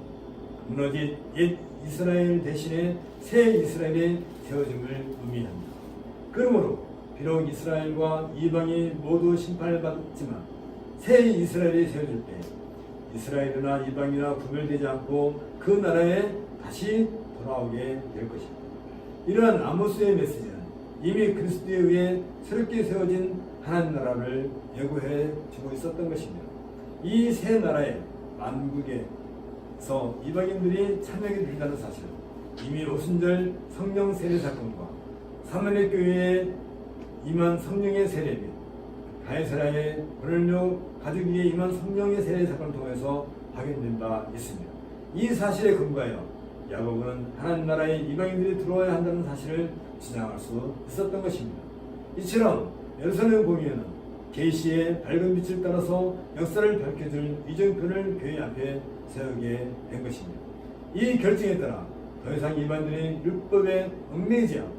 무너진 옛 이스라엘 대신에 새 이스라엘의 세워짐을 의미합니다. 그러므로 비록 이스라엘과 이방이 모두 심판을 받았지만 새 이스라엘이 세워질 때 이스라엘이나 이방이나 구별되지 않고 그 나라에 다시 돌아오게 될 것입니다. 이러한 아모스의 메시지는 이미 그리스도에 의해 새롭게 세워진 하나님 나라를 예고해 주고 있었던 것입니다. 이 새 나라의 만국에서 이방인들이 참여하게 된다는 사실은 이미 오순절 성령 세례 사건과 사마리아 교회에 임한 성령의 세례 및 가이사랴의 고넬료 가족에게 임한 성령의 세례 사건을 통해서 확인된 바 있습니다. 이 사실에 근거하여 야고보는 하나님 나라에 이방인들이 들어와야 한다는 사실을 주장할 수 있었던 것입니다. 이처럼 예루살렘 공의회는 계시의 밝은 빛을 따라서 역사를 밝혀줄 이정표를 교회 앞에 세우게 된 것입니다. 이 결정에 따라 더 이상 이방인들이 율법에 얽매이지 않고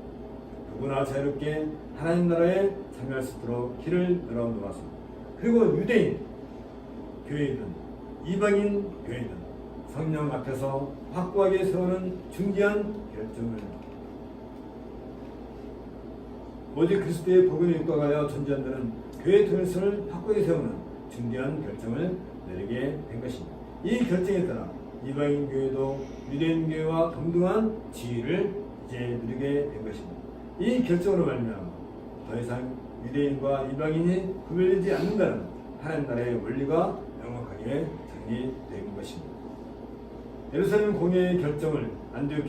누구나 자유롭게 하나님 나라에 참여할 수 있도록 길을 열어놓았습니다. 그리고 유대인 교회는 이방인 교회는 성령 앞에서 확고하게 세우는 중대한 결정을 오직 그리스도의 복음에 입각하여 존재한다는 교회 통일성을 확고하게 세우는 중대한 결정을 내리게 된 것입니다. 이 결정에 따라 이방인 교회도 유대인 교회와 동등한 지위를 이제 누리게 된 것입니다. 이 결정으로 말미암아 더 이상 유대인과 이방인이 구별되지 않는다는 하나님 나라의 원리가 명확하게 정리된 것입니다. 예루살렘 공회의 결정을 안디옥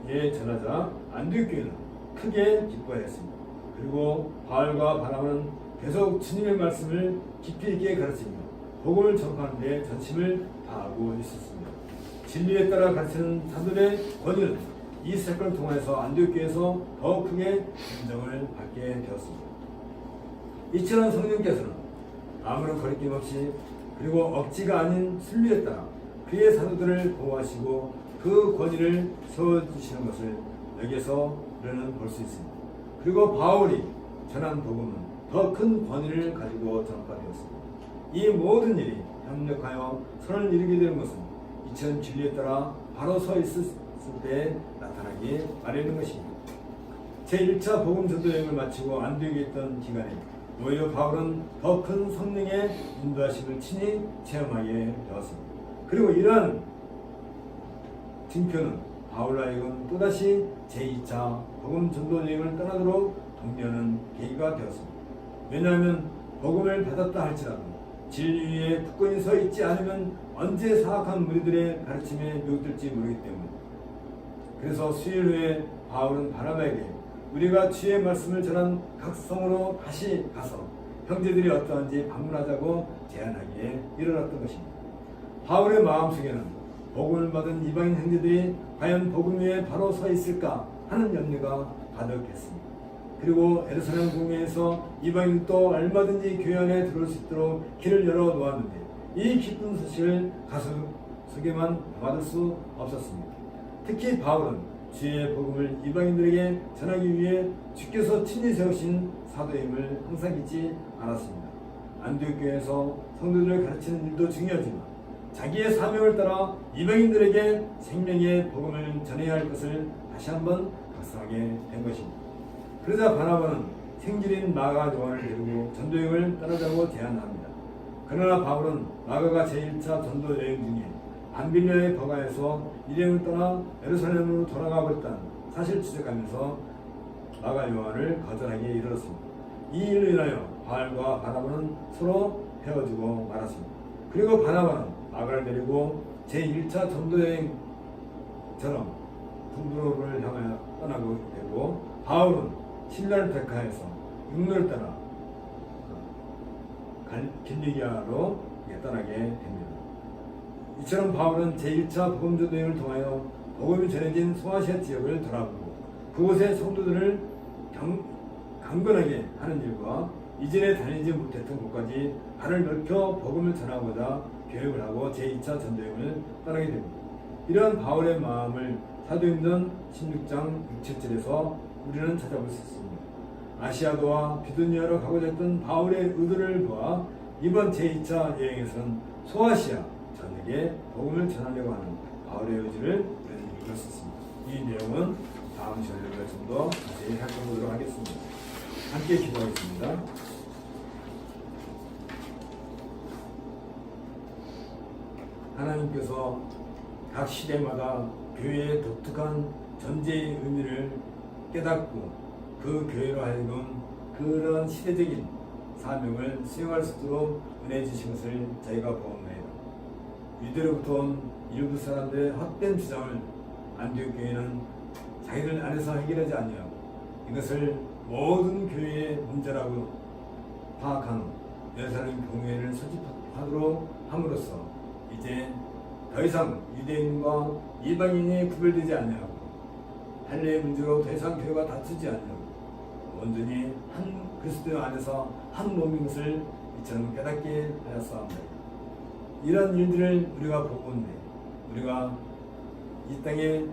교회에 전하자 안디옥 교회는 크게 기뻐했습니다. 그리고 바알과 바람은 계속 주님의 말씀을 깊이 있게 가르치며 복음을 전파하는 데 전심을 다하고 있었습니다. 진리에 따라 가르치는 사도의 권위는 이 사건을 통해서 안디옥 교회에서 더 크게 인정을 받게 되었습니다. 이처럼 성령께서는 아무런 거리낌 없이 그리고 억지가 아닌 순리에 따라 그의 사도들을 보호하시고 그 권위를 세워주시는 것을 여기에서 우리는 볼 수 있습니다. 그리고 바울이 전한 복음은 더 큰 권위를 가지고 전파되었습니다. 이 모든 일이 협력하여 선을 이루게 되는 것은 이천 진리에 따라 바로 서 있을 때 나타나기 마련인 것입니다. 제1차 복음 전도 여행을 마치고 안디옥에 있던 기간에 오히려 바울은 더 큰 성령의 인도하심을 친히 체험하게 되었습니다. 그리고 이러한 증표는 바울로 하여금 또다시 제2차 복음 전도 여행을 떠나도록 독려하는 계기가 되었습니다. 왜냐하면 복음을 받았다 할지라도 진리 위에 굳건히 서 있지 않으면 언제 사악한 무리들의 가르침에 미혹될지 모르기 때문입니다. 그래서 수일 후에 바울은 바나바에게 우리가 주의 말씀을 전한 각 성으로 다시 가서 형제들이 어떠한지 방문하자고 제안하기에 일어났던 것입니다. 바울의 마음속에는 복음을 받은 이방인 형제들이 과연 복음 위에 바로 서 있을까 하는 염려가 가득했습니다. 그리고 예루살렘 공회에서 이방인도 얼마든지 교회 안에 들어올 수 있도록 길을 열어 놓았는데 이 기쁜 소식을 가슴속에만 받을 수 없었습니다. 특히 바울은 주의 복음을 이방인들에게 전하기 위해 주께서 친히 세우신 사도임을 항상 잊지 않았습니다. 안디옥 교회에서 성도들을 가르치는 일도 중요하지만 자기의 사명을 따라 이방인들에게 생명의 복음을 전해야 할 것을 다시 한번 각성하게 된 것입니다. 그러자 바나바는 생질인 마가 요한을 데리고 전도여행을 떠나자고 제안합니다. 그러나 바울은 마가가 제1차 전도 여행 중에 암빌리아의 버가에서 일행을 떠나 예루살렘으로 돌아가 버렸다는 사실을 지적하면서 마가 요한을 거절하게 이르렀습니다. 이 일로 인하여 바울과 바나바는 서로 헤어지고 말았습니다. 그리고 바나바는 마가를 데리고 제1차 전도여행처럼 두브로를 향하여 떠나고 되고 바울은 신라를 택하여서 육로를 따라 길리기아로 떠나게 됩니다. 이처럼 바울은 제1차 복음전도 여행을 통하여 복음이 전해진 소아시아 지역을 돌아보고 그곳의 성도들을 강건하게 하는 일과 이전에 다니지 못했던 곳까지 발을 넓혀 복음을 전하고자 계획을 하고 제2차 전도여행을 떠나게 됩니다. 이러한 바울의 마음을 사도행전 16장 6, 7절에서 우리는 찾아볼 수 있습니다. 아시아도와 비두니아로 가고자 했던 바울의 의도를 보아 이번 제2차 여행에서는 소아시아 전역에 복음을 전하려고 하는 바울의 의지를 우리는 읽을 수 있습니다. 이 내용은 다음 시간에 우리가 좀 더 자세히 살펴보도록 하겠습니다. 함께 기도하겠습니다. 하나님께서 각 시대마다 교회의 독특한 전제의 의미를 깨닫고 그 교회로 하여금 그런 시대적인 사명을 수행할 수 있도록 은혜 주신 것을 저희가 보옵나이다. 유대로부터 온 일부 사람들의 헛된 주장을 안디옥 교회는 자기들 안에서 해결하지 아니하고 이것을 모든 교회의 문제라고 파악한 예루살렘 공회를 소집하도록 함으로써 이제 더 이상 유대인과 이방인이 구별되지 아니하고 할례의 문제로 더 이상 교회가 다투지 아니하고 온전히 한 그리스도 안에서 한 몸인 것을 이처럼 깨닫게 하였사옵니다. 이런 일들을 우리가 보고 있는데 우리가 이 땅에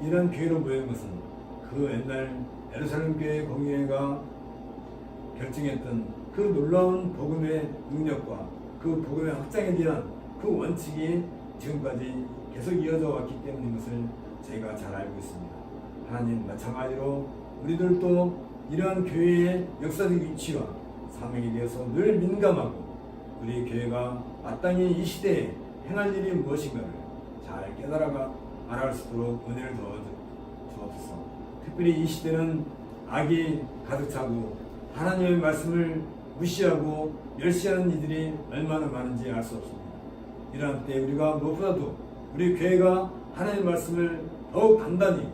이런 교회로 모인 것은 그 옛날 예루살렘 교회 공회가 결정했던 그 놀라운 복음의 능력과 그 복음의 확장에 대한 그 원칙이 지금까지 계속 이어져 왔기 때문인 것을 저희가 잘 알고 있습니다. 하나님 마찬가지로 우리들도 이러한 교회의 역사적 위치와 사명에 대해서 늘 민감하고 우리 교회가 마땅히 이 시대에 행할 일이 무엇인가를 잘 깨달아가 알아갈 수 있도록 은혜를 주옵소서. 특별히 이 시대는 악이 가득 차고 하나님의 말씀을 무시하고 멸시하는 이들이 얼마나 많은지 알 수 없습니다. 이러한 때 우리가 무엇보다도 우리 교회가 하나님의 말씀을 더욱 단단히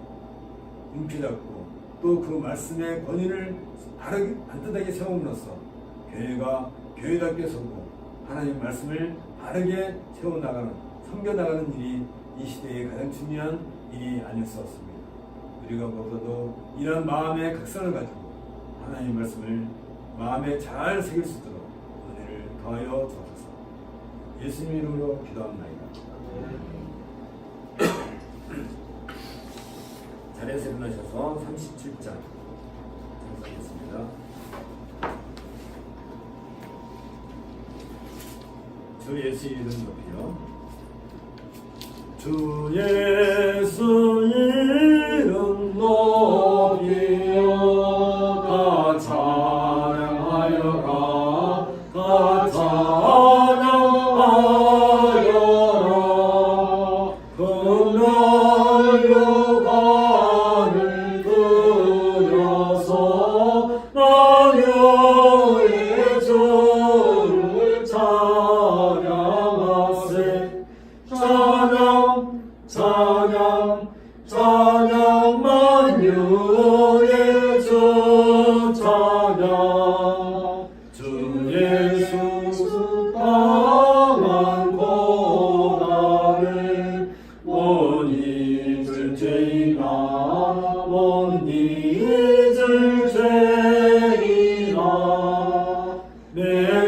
움켜잡고 또 그 말씀의 권위를 반듯하게 세움으로써 교회가 교회답게 서고 하나님의 말씀을 바르게 세워나가는 섬겨나가는 일이 이 시대의 가장 중요한 일이 아닐 수 없습니다. 우리가 무엇보다도 이런 마음의 각성을 가지고 하나님의 말씀을 마음에 잘 새길 수 있도록 은혜를 더하여 주옵소서. 예수님 이름으로 기도합니다. 자리에서 일어나셔서 37장 찬송하겠습니다. 주 예수 이름 높이요. 주 예수 이름 높이요. 다 찬양하여라. 다 찬양하여라. 금날려관을 들여서 나의 주를 찬양하세. 찬양 찬양 찬양 만유의 주 찬양. 주 예수 당한 고난을 못 잊을 죄이나 못 잊을 죄이나 내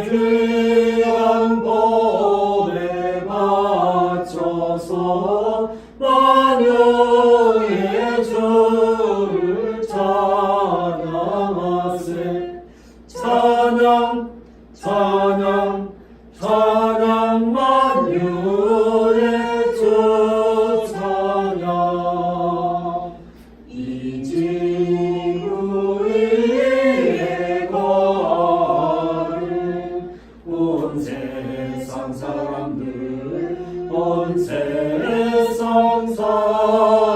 귀한 몸에 바쳐서 만유의 주를 찬양하세. 찬양 찬양 찬양 만유의 주 찬양. 이 지구 위에 거하는 온 세상 사람들 온 세상 사람들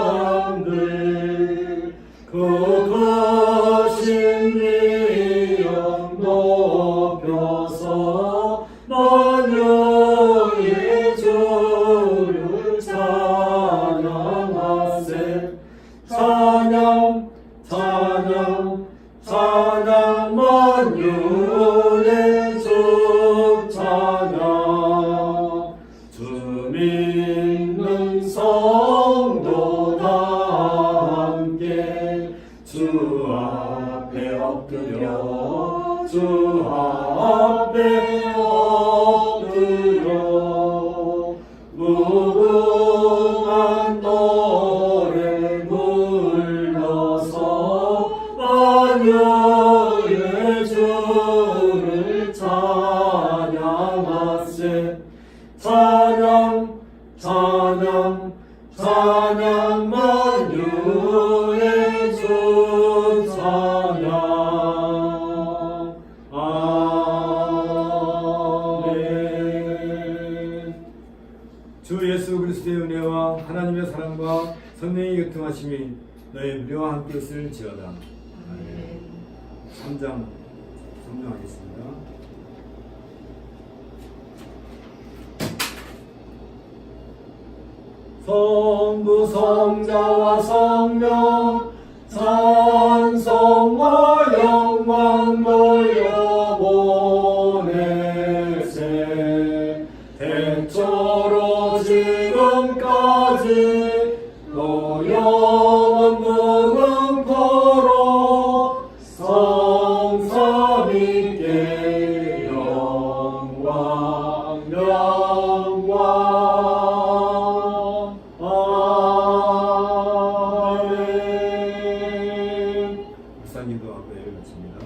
그 크신 이름 높여서 만유의 주를 찬양하세. 찬양 찬양 찬양 만유의 주 찬양. 주 믿는 성도 다 함께 주 앞에 엎드려 주 앞에 엎드려 무궁한 노래 불러서 만유의 주를 찬양하세. 찬양 찬양 찬양 만유의 주 찬양. 아멘. 주 예수 그리스도의 은혜와 하나님의 사랑과 성령의 교통하심이 너희 무리와 함께 있을지어다. 아멘. 3장 성령하겠습니다. 성부 성자와 성령 찬송과 영광 돌려보내세. 태초로 지금까지 또 영원 무궁토록 성삼위께 영광 영광. 아멘. 목사님도 앞에 열렸습니다.